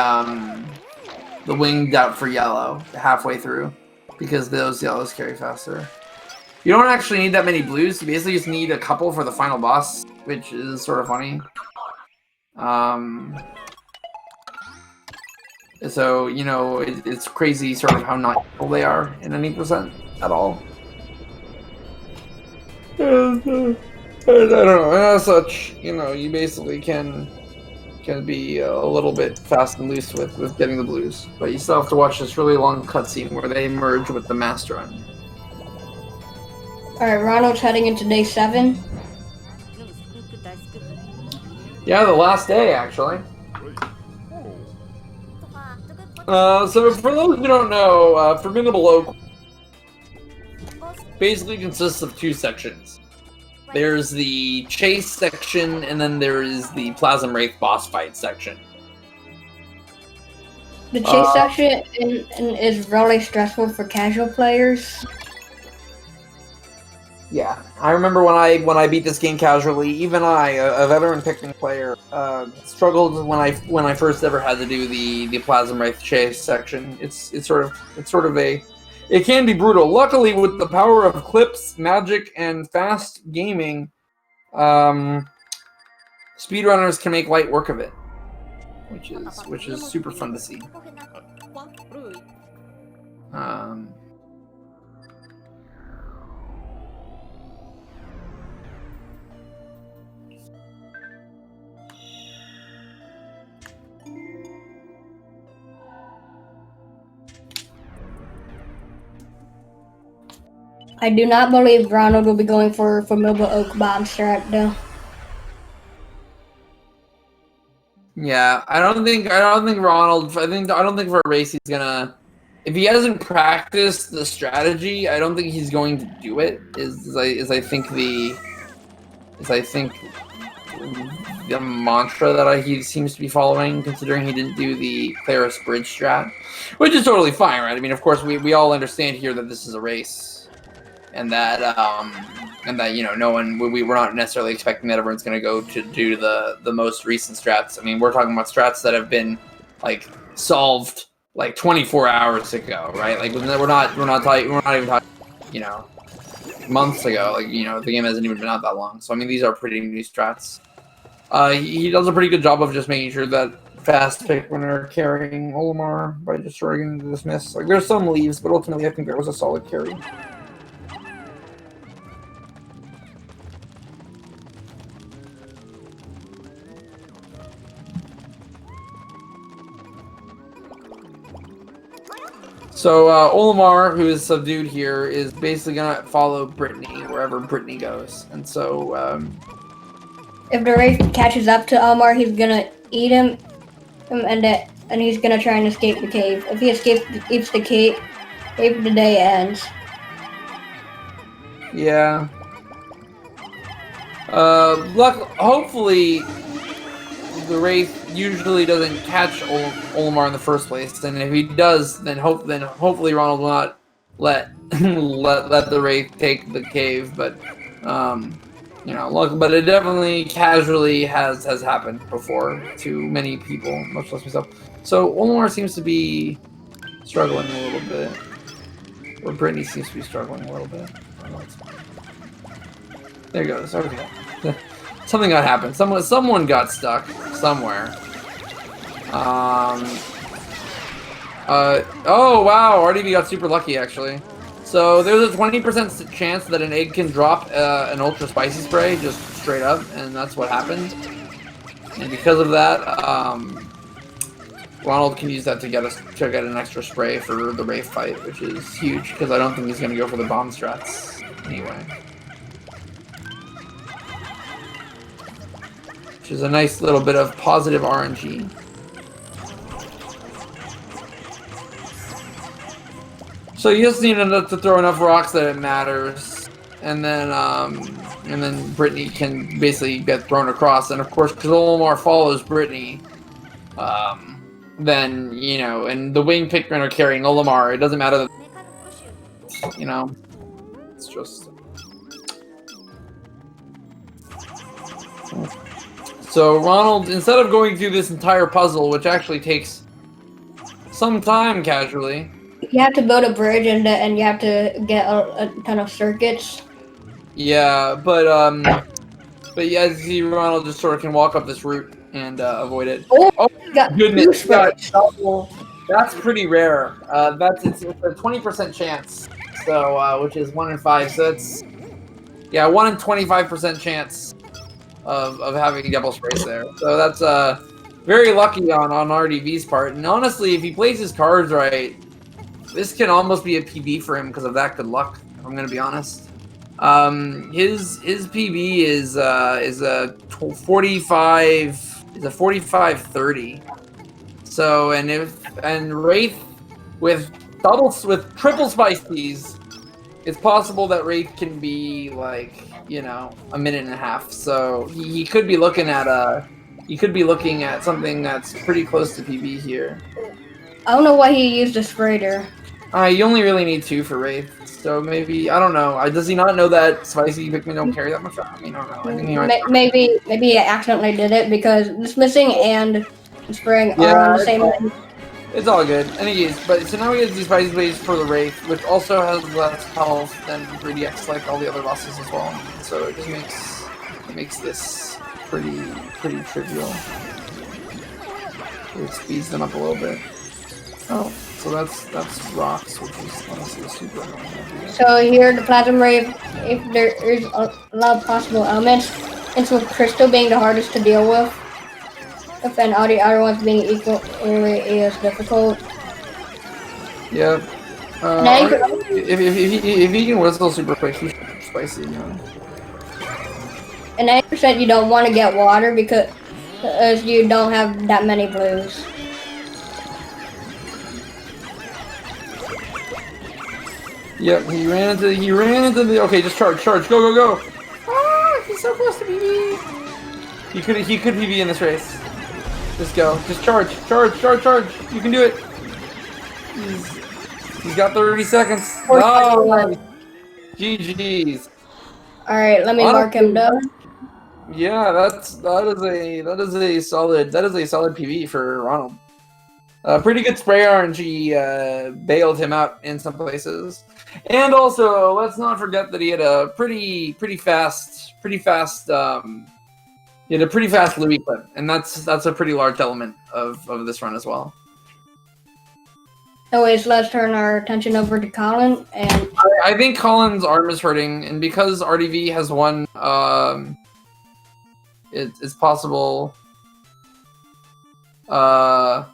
winged out for yellow halfway through because those yellows carry faster. You don't actually need that many blues. You basically just need a couple for the final boss, which is sort of funny. So, it's crazy sort of how not useful they are in any percent at all. I don't know. As such, you basically can be a little bit fast and loose with getting the blues, but you still have to watch this really long cutscene where they merge with the master run. Alright, Ronald's heading into day 7. Yeah, the last day, actually. So for those who don't know, Formidable Oak basically consists of 2 sections. There's the chase section, and then there is the Plasm Wraith boss fight section. The chase section is really stressful for casual players. Yeah, I remember when I beat this game casually. Even I, a veteran Pikmin player, struggled when I first ever had to do the Plasm Wraith chase section. It can be brutal. Luckily, with the power of clips, magic, and fast gaming, speedrunners can make light work of it. which is super fun to see. I do not believe Ronald will be going for Formidable Oak Bomb strat though. Yeah, I don't think Ronald. I don't think for a race he's gonna. If he hasn't practiced the strategy, I don't think he's going to do it. I think the mantra that he seems to be following, considering he didn't do the Claris Bridge strat, which is totally fine, right? I mean, of course, we all understand here that this is a race, and that you know, we're not necessarily expecting that everyone's going to go to do the most recent strats. I mean, we're talking about strats that have been like solved like 24 hours ago, right? Like we're not even talking, you know, months ago. Like, you know, the game hasn't even been out that long. So I mean, these are pretty new strats. He does a pretty good job of just making sure that fast Pikmin are carrying Olimar by destroying the dismiss. Like, there's some leaves, but ultimately I think that was a solid carry. So Olimar, who is subdued here, is basically gonna follow Brittany wherever Brittany goes, and so if the Wraith catches up to Olimar, he's gonna eat him, and he's gonna try and escape the cave. If he escapes the cave, the day ends. Yeah. Hopefully, the Wraith usually doesn't catch Olimar in the first place, and if he does, then hopefully Ronald will not let the Wraith take the cave. But you know, look, but it definitely casually has happened before to many people, much less myself. So Olimar seems to be struggling a little bit, or Brittany seems to be struggling a little bit. There he goes. Okay. Something got happened. Someone got stuck somewhere. Oh wow! RDB got super lucky actually. So there's a 20% chance that an egg can drop an ultra spicy spray just straight up, and that's what happened. And because of that, Ronald can use that to get an extra spray for the Wraith fight, which is huge because I don't think he's gonna go for the bomb strats anyway. Which is a nice little bit of positive RNG. So you just need to throw enough rocks that it matters, and then Brittany can basically get thrown across. And of course, because Olimar follows Brittany, then you know, and the winged Pikmin are carrying Olimar. It doesn't matter that, you know, it's just. So Ronald, instead of going through this entire puzzle, which actually takes some time casually. You have to build a bridge and you have to get a ton of circuits. Yeah, but yeah, as you see, Ronald just sort of can walk up this route and avoid it. Oh Goodness, that's pretty rare. It's a 20% chance, so which is 1 in 5. So that's 1 in 25% chance of having double sprays there. So that's very lucky on RDV's part. And honestly, if he plays his cards right, this can almost be a PB for him because of that good luck. If I'm gonna be honest. His PB is a 45-30. So and Wraith with triple spices, it's possible that Wraith can be like, you know, a minute and a half. So he could be looking at something that's pretty close to PB here. I don't know why he used a sprayer. You only really need 2 for Wraith, so maybe, I don't know. Does he not know that spicy Pikmin don't carry that much? I mean, I don't know. I think he might. Maybe he accidentally did it because dismissing and spraying are on the same. It's all good. Anyways, but so now we get these spicy blades for the Wraith, which also has less health than 3DX, like all the other bosses as well. So it just makes this pretty trivial. It speeds them up a little bit. Oh, so that's rocks, which is honestly a super annoying idea. So here, the Platinum Ray, if there is a lot of possible elements, it's with Crystal being the hardest to deal with. If and all the other ones being equally as difficult. Yeah. If he can whistle super quick, he's spicy, you know. And 90% you don't want to get water because you don't have that many blues. Yep, he ran into the. Okay, just charge, go! Ah, he's so close to PB. He could PB in this race. Just go, just charge! You can do it. He's got 30 seconds. Oh, GG's. All right, let me mark him down. Yeah, that is a solid PB for Ronald. Pretty good spray RNG bailed him out in some places, and also let's not forget that he had a pretty fast Louis clip, and that's a pretty large element of this run as well. Anyways, let's turn our attention over to Colin, and I think Colin's arm is hurting, and because RDV has won, it's possible. Because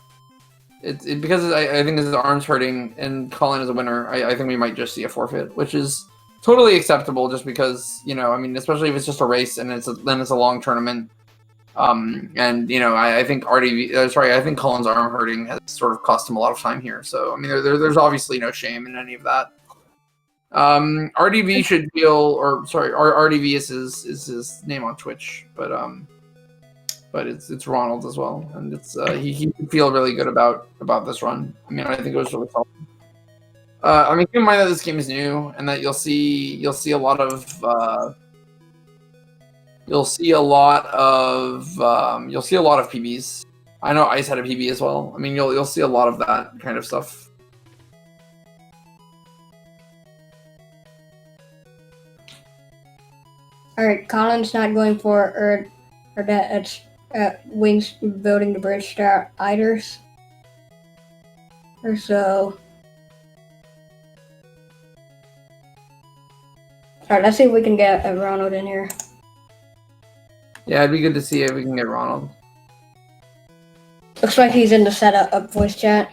I think his arm's hurting and Colin is a winner. I think we might just see a forfeit, which is totally acceptable. Just because, you know, I mean, especially if it's just a race and then it's a long tournament. And you know, I think I think Colin's arm hurting has sort of cost him a lot of time here. So I mean, there's obviously no shame in any of that. RDV should feel, or sorry, RDV is his name on Twitch, but it's Ronald as well, and it's he can feel really good about this run. I mean, I think it was really solid. I mean, keep in mind that this game is new, and that you'll see a lot of PBs. I know Ice had a PB as well. I mean, you'll see a lot of that kind of stuff. all right, Colin's not going for or that it's Wings building the bridge to Iders. Or so. Alright, let's see if we can get Ronald in here. Yeah, it'd be good to see if we can get Ronald. Looks like he's in the setup voice chat.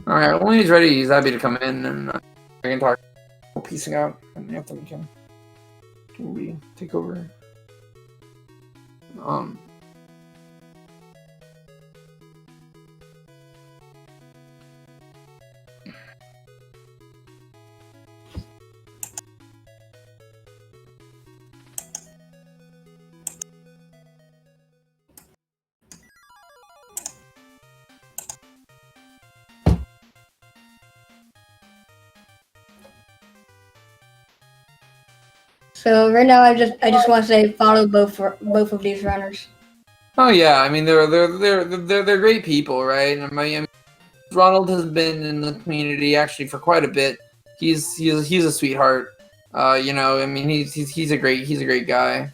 Alright, when he's ready, he's happy to come in and we can talk. Peacing out, and after we can we take over. So right now, I just want to say follow both of these runners. Oh yeah, I mean they're great people, right? I mean, Ronald has been in the community actually for quite a bit. He's a sweetheart. You know, I mean he's a great guy.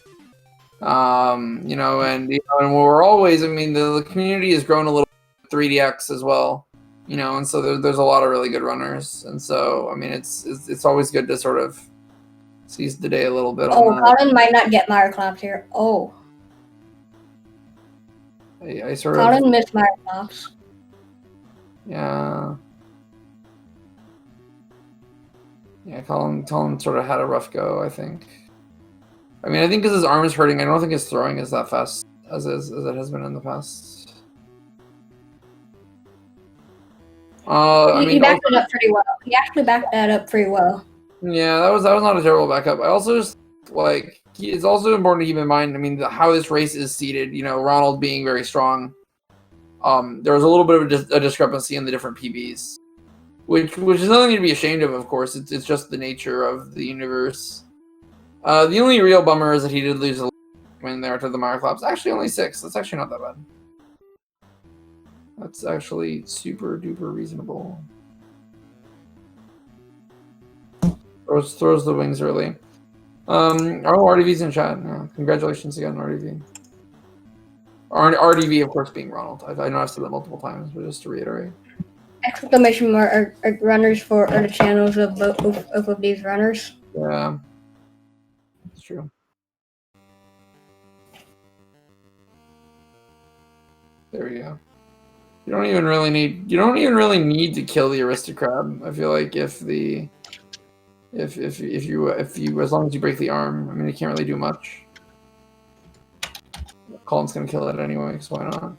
You know, and we're always, I mean, the community has grown a little 3DX as well. You know, and so there's a lot of really good runners, and so I mean it's always good to sort of seize the day a little bit. Oh, Colin might not get Mire Claps here. Oh. I sort of... Colin missed Mire Claps. Yeah. Yeah, Colin sort of had a rough go, I think. I mean, I think because his arm is hurting, I don't think his throwing is that fast as it has been in the past. He backed it up pretty well. He actually backed that up pretty well. Yeah, that was not a terrible backup. I also just like it's also important to keep in mind. I mean, how this race is seeded. You know, Ronald being very strong. There was a little bit of a discrepancy in the different PBs, which is nothing to be ashamed of course. It's just the nature of the universe. The only real bummer is that he did lose a win there to the Mire Claps. Actually, only 6. That's actually not that bad. That's actually super duper reasonable. Throws the wings early. Oh, RDV's in chat. Yeah, congratulations again, RDV. RDV, of course, being Ronald. I know I've said that multiple times, but just to reiterate. Exclamation mark are runners are the channels of both of these runners. Yeah, it's true. There we go. You don't even really need to kill the aristocrat. I feel like if you as long as you break the arm, I mean, it can't really do much. Colin's gonna kill it anyway, so why not?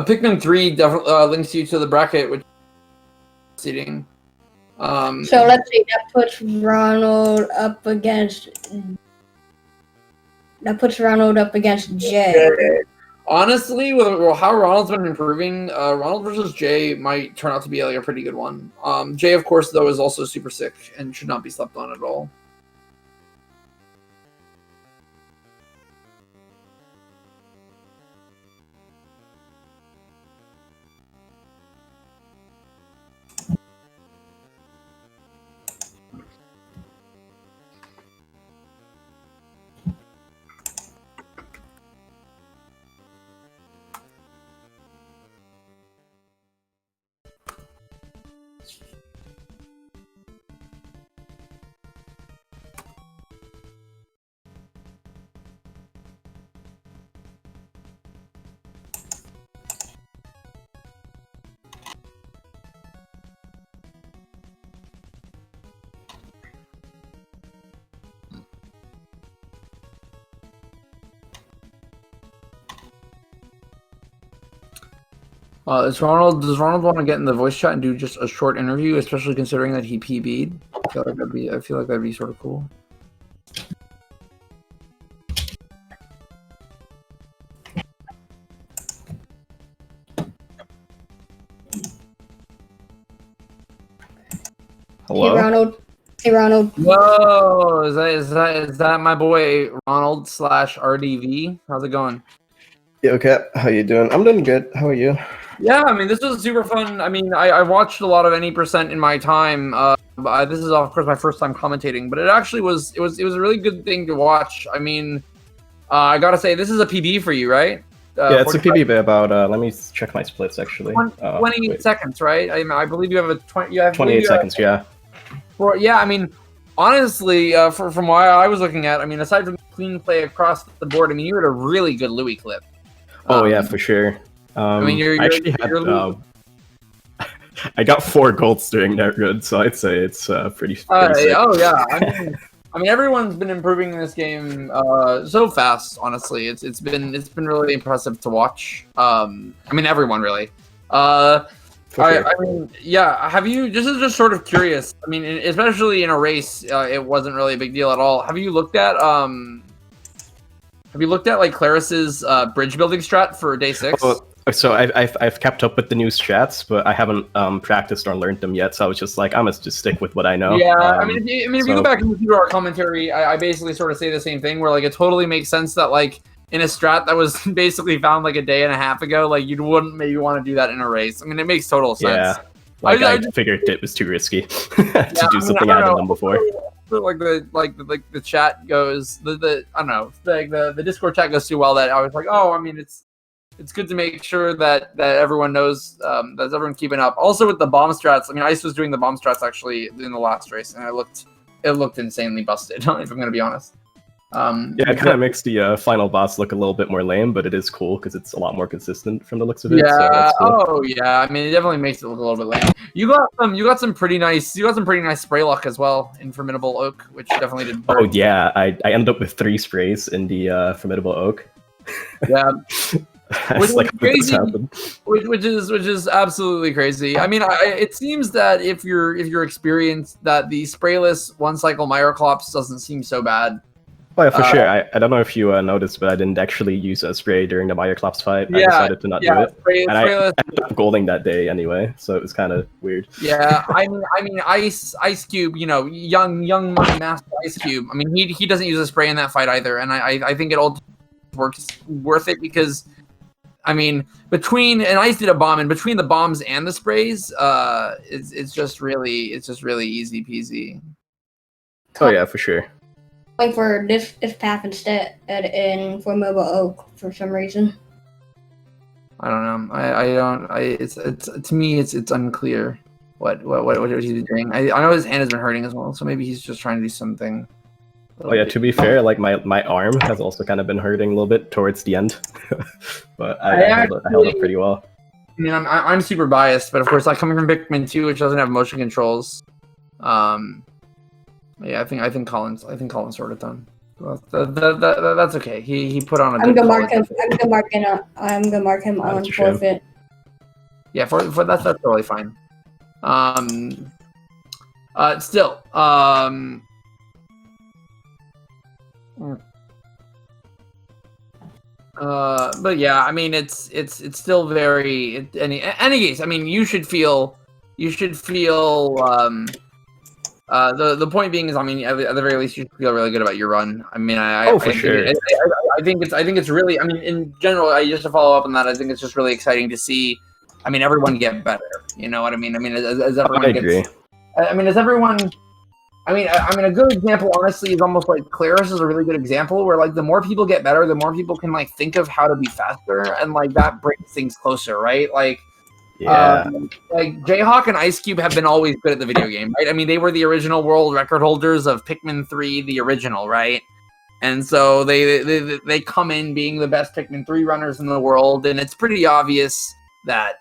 Pikmin 3 definitely links you to the bracket, which is seating. So let's see, that puts Ronald up against Jay. Honestly, with how Ronald's been improving, Ronald versus Jay might turn out to be like a pretty good one. Jay, of course, though, is also super sick and should not be slept on at all. Does Ronald want to get in the voice chat and do just a short interview, especially considering that he PB'd? I feel like that'd be sort of cool. Hello? Hey Ronald. Whoa, is that my boy Ronald / RDV? How's it going? Yeah, okay. How you doing? I'm doing good. How are you? Yeah, I mean, this was super fun. I mean, I watched a lot of Any% in my time. This is, of course, my first time commentating, but it actually was a really good thing to watch. I mean, I gotta say, this is a PB for you, right? Yeah, it's a PB by about, let me check my splits, actually. 28 seconds, right? I believe you have a 28 seconds, yeah. Yeah, I mean, honestly, from what I was looking at, I mean, aside from clean play across the board, I mean, you had a really good Louis clip. Oh, yeah, for sure. I mean, I got 4 golds during that run, so I'd say it's pretty sick. Oh, yeah. I mean, everyone's been improving in this game so fast. Honestly, it's been really impressive to watch. I mean, everyone really. I mean, yeah. Have you? This is just sort of curious. I mean, especially in a race, it wasn't really a big deal at all. Have you looked at like Claris's bridge building strat for day 6? So I've kept up with the new strats, but I haven't practiced or learned them yet. So I was just like, I must just stick with what I know. Yeah, I mean, if you go back and listen to our commentary, I basically sort of say the same thing, where like it totally makes sense that like in a strat that was basically found like a day and a half ago, like you wouldn't maybe want to do that in a race. I mean, it makes total sense. Yeah, like I figured it was too risky to do something I hadn't done before. Like the chat goes, the I don't know, like the Discord chat goes too well that I was like, oh, I mean, it's good to make sure that everyone knows, that everyone's keeping up. Also with the bomb strats, I mean, Ice was doing the bomb strats actually in the last race, and it looked insanely busted, if I'm going to be honest. Yeah, it kind of makes the final boss look a little bit more lame, but it is cool because it's a lot more consistent from the looks of it. Yeah. So that's cool. Oh yeah. I mean, it definitely makes it look a little bit lame. You got some pretty nice spray luck as well in Formidable Oak, which definitely did. Oh yeah, I ended up with 3 sprays in the Formidable Oak. Yeah. Which is like, crazy, which is absolutely crazy. I mean, it seems that if you're experienced, that the sprayless one cycle Myroclops doesn't seem so bad. Oh yeah, for sure. I don't know if you noticed, but I didn't actually use a spray during the Myroclops fight. I decided to not do it. And I ended up golding that day anyway, so it was kind of weird. Yeah, I mean, Ice Cube, you know, young money master Ice Cube. I mean, he doesn't use a spray in that fight either, and I think it all works worth it because I mean, and I did a bomb, and between the bombs and the sprays, it's just really easy peasy. Oh yeah, for sure. Going for this path instead and for Mobile Oak for some reason. I don't know. It's to me it's unclear what he's doing. I know his hand has been hurting as well, so maybe he's just trying to do something. Oh yeah, to be fair, like my arm has also kind of been hurting a little bit towards the end, but I held up pretty well. I mean, I'm super biased, but of course, like coming from Pikmin 2, which doesn't have motion controls, yeah, I think Colin's sort of done. That's okay. He put on a. I'm gonna mark him on forfeit. Yeah, for that's totally fine. Still, but yeah, I mean, it's still very. Any case, I mean, you should feel. The point being is, I mean, at the very least, you should feel really good about your run. I mean, I think it's really. I mean, in general, just to follow up on that, I think it's just really exciting to see. I mean, everyone get better. You know what I mean? I mean, as everyone agree. I mean, as everyone. I mean, a good example, honestly, is almost like Claris is a really good example where, like, the more people get better, the more people can, like, think of how to be faster, and, like, that brings things closer, right? Like, yeah. Like, Jayhawk and Ice Cube have been always good at the video game, right? I mean, they were the original world record holders of Pikmin 3, the original, right? And so they come in being the best Pikmin 3 runners in the world, and it's pretty obvious that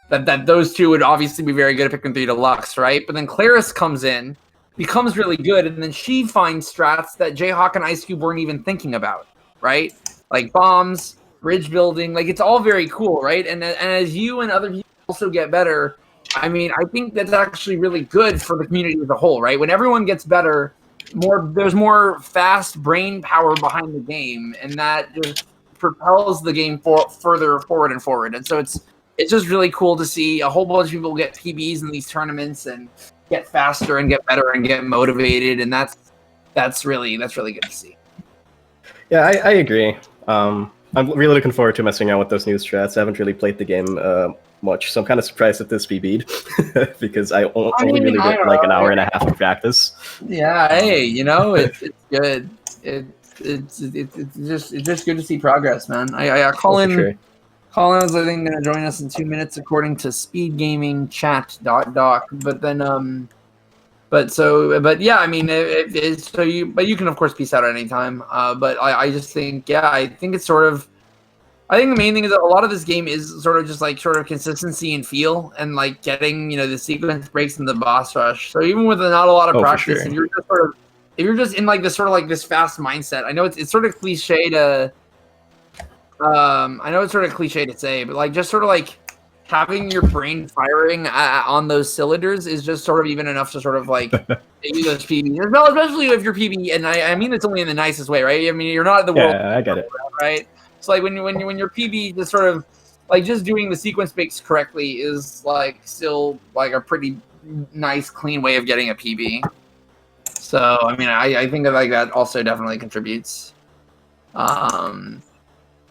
that those two would obviously be very good at Pikmin 3 Deluxe, right? But then Claris comes in, becomes really good, and then she finds strats that Jayhawk and Ice Cube weren't even thinking about, right? Like bombs, bridge building, like it's all very cool, right? And as you and other people also get better, I mean, I think that's actually really good for the community as a whole, right? When everyone gets better, there's more fast brain power behind the game, and that just propels the game further forward and forward. And so it's just really cool to see a whole bunch of people get PBs in these tournaments and get faster and get better and get motivated, and that's really good to see. Yeah, I agree. I'm really looking forward to messing around with those new strats. I haven't really played the game much, so I'm kind of surprised that this BB'd because I only really get like an hour and a half of practice. Yeah, hey, you know, it's good. It's just good to see progress, man. Colin is, I think, going to join us in 2 minutes, according to SpeedGaming chat.doc. But then, but yeah, I mean, you can of course peace out at any time. But I just think, yeah, I think it's sort of. I think the main thing is that a lot of this game is sort of consistency and feel, and like getting, you know, the sequence breaks in the boss rush. So even with not a lot of practice, if you're just in like this sort of like this fast mindset, I know it's sort of cliche to. I know it's sort of cliche to say, but like just sort of like having your brain firing on those cylinders is just sort of even enough to sort of like use those PB. Well, especially if you're PB, and I mean it's only in the nicest way, right? I mean you're not in the world. Yeah, I get it. Right? It's like when you're PB, just sort of like just doing the sequence breaks correctly is like still like a pretty nice, clean way of getting a PB. So I mean, I think that like that also definitely contributes.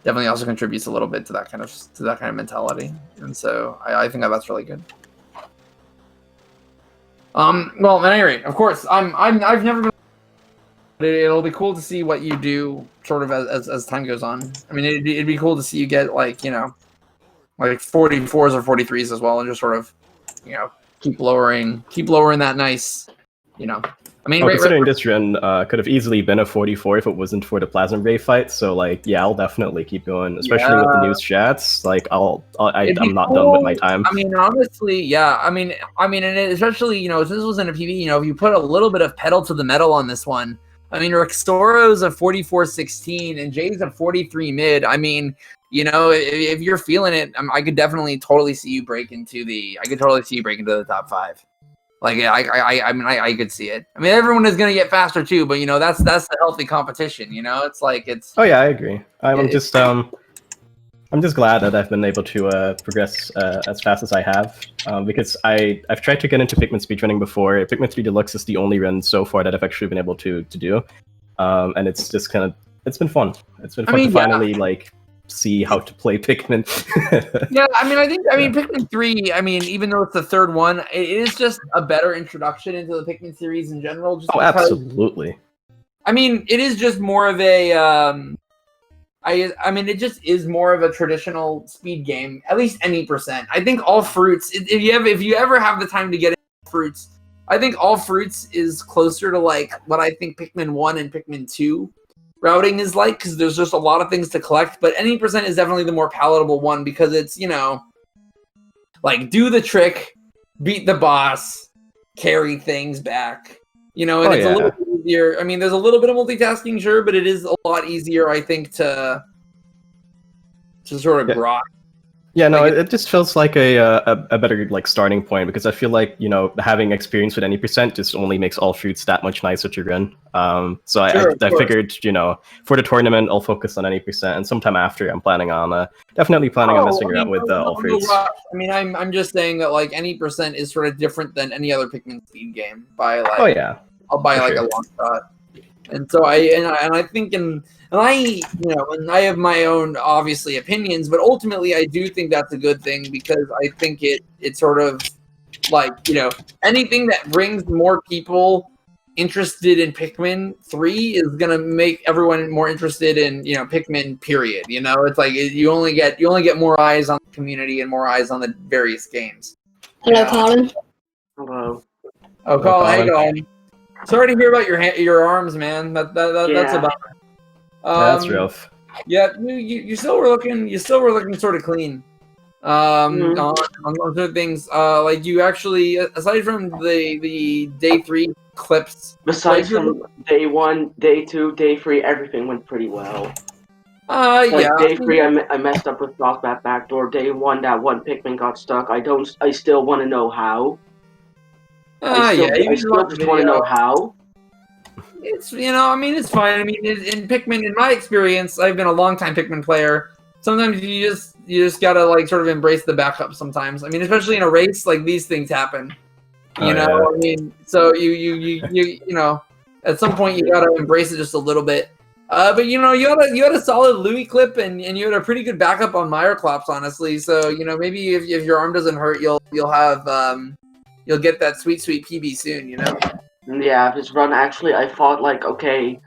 Definitely also contributes a little bit to that kind of mentality, and so I think that's really good. Well, at any rate, of course, I've never been. It'll be cool to see what you do, sort of as time goes on. I mean, it'd be cool to see you get like, you know, like 44s or 43s as well, and just sort of, you know, keep lowering that nice, you know. I mean, considering this run could have easily been a 44 if it wasn't for the Plasma Ray fight. So, like, yeah, I'll definitely keep going, especially with the new strats. Like, I'm not done with my time. I mean, honestly, yeah. I mean, and especially, you know, since this wasn't a PB, you know, if you put a little bit of pedal to the metal on this one. I mean, Rextoro's a 44-16 and Jay's a 43 mid. I mean, you know, if you're feeling it, I could definitely totally see you break into the top 5. Like, I mean, I could see it. I mean, everyone is going to get faster too, but you know, that's the healthy competition. You know, it's like it's. Oh yeah, I agree. I'm just glad that I've been able to progress as fast as I have, because I've tried to get into Pikmin speedrunning before. Pikmin 3 Deluxe is the only run so far that I've actually been able to do, and it's just it's been fun. It's been fun to finally like see how to play Pikmin. Yeah, I mean, Pikmin 3, I mean, even though it's the third one, it is just a better introduction into the Pikmin series in general. Just Oh, because, absolutely. I mean, it is just more of a, I mean, it just is more of a traditional speed game, at least any percent. I think All Fruits, if you ever have the time to get into Fruits, I think All Fruits is closer to like what I think Pikmin 1 and Pikmin 2 routing is like, because there's just a lot of things to collect, but any percent is definitely the more palatable one because it's, you know, like do the trick, beat the boss, carry things back, you know, and it's a little bit easier. I mean, there's a little bit of multitasking, sure, but it is a lot easier, I think, to sort of grok. Yeah, no, Like, it just feels like a better like starting point because I feel like, you know, having experience with any percent just only makes All Fruits that much nicer to run. So I figured, you know, for the tournament I'll focus on any percent, and sometime after I'm planning on definitely planning on messing around with All Fruits. I mean, I'm just saying that like any percent is sort of different than any other Pikmin speed game by like I'll buy like a long shot. And so I think and I, you know, and I have my own obviously opinions, but ultimately I do think that's a good thing because I think it sort of like, you know, anything that brings more people interested in Pikmin 3 is gonna make everyone more interested in, you know, Pikmin period. You know, it's like you only get more eyes on the community and more eyes on the various games. Hello, Colin. Hello. Oh, Colin, how you going? Sorry to hear about your arms, man. That's about it. That's rough. Yeah, you still were looking sort of clean. On certain things, like you actually, aside from the day 3 clips, Besides from day 1, day 2, day 3, everything went pretty well. Yeah. Day 3, I messed up with Frostbat backdoor. Day 1, that one Pikmin got stuck. I still want to know how. I still just want to know how. It's, you know, I mean, it's fine. I mean, in Pikmin, in my experience, I've been a long-time Pikmin player. Sometimes you just gotta like sort of embrace the backup. Sometimes, I mean, especially in a race, like these things happen. You know, I mean, so you know, at some point you gotta embrace it just a little bit. But you know, you had a solid Louis clip, and you had a pretty good backup on Meyerclops, honestly. So you know, maybe if your arm doesn't hurt, you'll get that sweet PB soon. You know. Yeah, this run actually, I thought like, okay,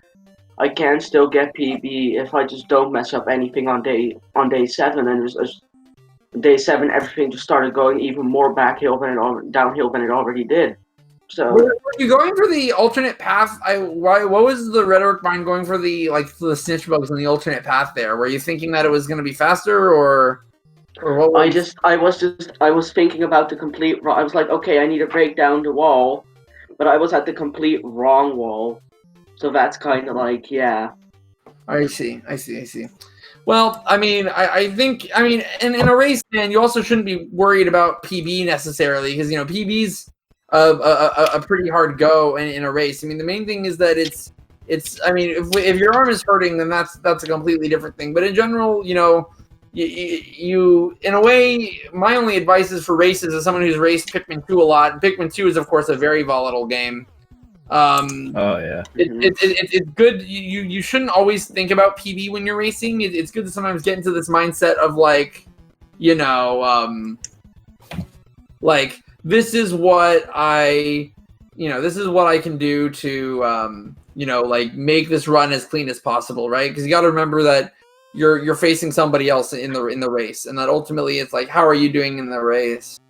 I can still get PB if I just don't mess up anything on day 7, and day 7 everything just started going even more downhill than it already did. So were you going for the alternate path? What was the rhetoric behind going for the snitch bugs on the alternate path there? Were you thinking that it was going to be faster or what? I was thinking about the complete. I was like, okay, I need to break down the wall. But I was at the complete wrong wall, so that's kind of like, yeah. I see. Well, I mean, I think, I mean, in a race, man, you also shouldn't be worried about PB necessarily, because, you know, PB's a pretty hard go in a race. I mean, the main thing is that it's. I mean, if your arm is hurting, then that's a completely different thing. But in general, you know, you in a way, my only advice is for races as someone who's raced Pikmin 2 a lot. And Pikmin 2 is, of course, a very volatile game. It's good. You shouldn't always think about PB when you're racing. It's good to sometimes get into this mindset of like, you know, like this is what I can do to, you know, like make this run as clean as possible, right? Because you got to remember that you're facing somebody else in the race, and that ultimately it's like, how are you doing in the race?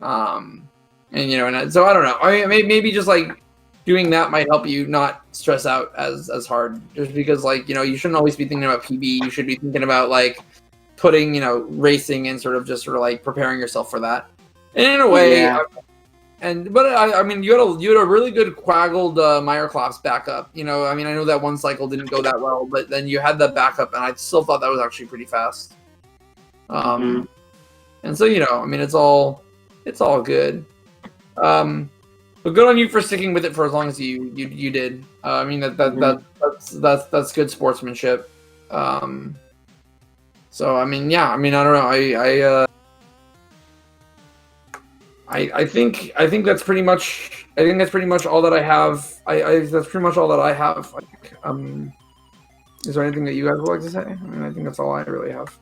And you know, and so I don't know. I mean, maybe just like doing that might help you not stress out as hard, just because like, you know, you shouldn't always be thinking about PB. You should be thinking about like putting, you know, racing and sort of like preparing yourself for that. And in a way, yeah. But I mean, you had a really good quaggled Meyerclops backup. You know, I mean, I know that one cycle didn't go that well, but then you had that backup, and I still thought that was actually pretty fast. And so, you know, I mean, it's all good. But good on you for sticking with it for as long as you did. I mean, that's good sportsmanship. So I mean, yeah, I mean, I don't know, I think that's pretty much all that I have. That's pretty much all that I have. Is there anything that you guys would like to say? I mean, I think that's all I really have.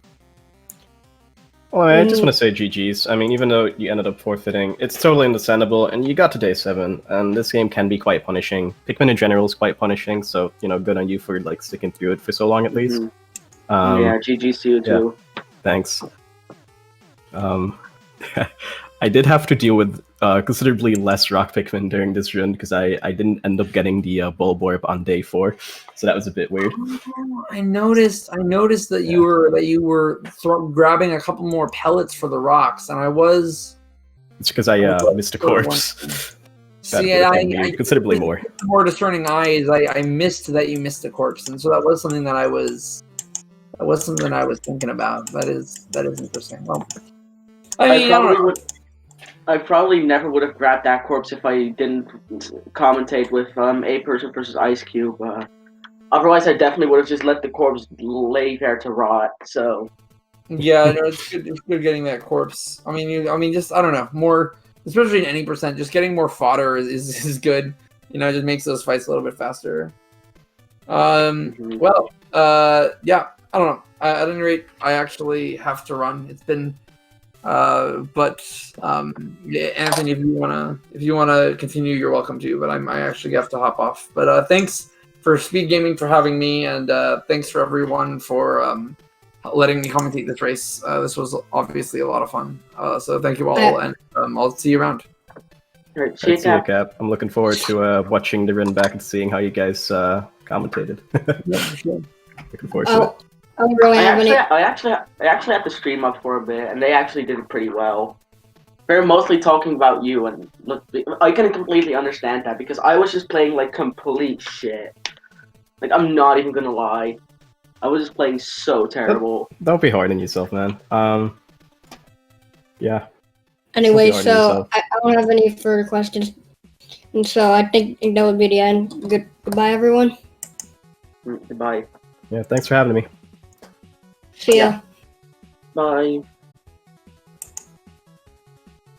Well, I just want to say GG's. I mean, even though you ended up forfeiting, it's totally understandable, and you got to day 7, and this game can be quite punishing. Pikmin in general is quite punishing, so, you know, good on you for, like, sticking through it for so long at least. Yeah, GG's to you too. Yeah, thanks. I did have to deal with considerably less rock Pikmin during this run, because I didn't end up getting the Bulborb on day 4, so that was a bit weird. Oh, I noticed that you were grabbing a couple more pellets for the rocks, and I was. It's because I missed a corpse. See, I considerably more. More discerning eyes. I missed that you missed a corpse, and so that was something that I was. That was something I was thinking about. That is interesting. Well, I probably never would have grabbed that corpse if I didn't commentate with A person versus Ice Cube. Otherwise, I definitely would have just let the corpse lay there to rot. So. Yeah, no, it's good. It's good getting that corpse. I mean, just I don't know, more, especially in any percent. Just getting more fodder is good. You know, it just makes those fights a little bit faster. Well, yeah, I don't know. At any rate, I actually have to run. It's been, but yeah, Anthony, if you wanna continue, you're welcome to. But I actually have to hop off. But thanks for SpeedGaming for having me, and thanks for everyone for letting me commentate this race. This was obviously a lot of fun. So thank you all, and I'll see you around. All right, see you, Cap. I'm looking forward to watching the run back and seeing how you guys commentated. Yeah, for sure. Looking forward to it. I actually had to stream up for a bit, and they actually did it pretty well. They're mostly talking about you, and look, I can completely understand that because I was just playing like complete shit. Like, I'm not even gonna lie, I was just playing so terrible. Don't be hard on yourself, man. Yeah. Anyway, so I don't have any further questions, and so I think that would be the end. Goodbye, everyone. Goodbye. Yeah, thanks for having me. See ya. Bye.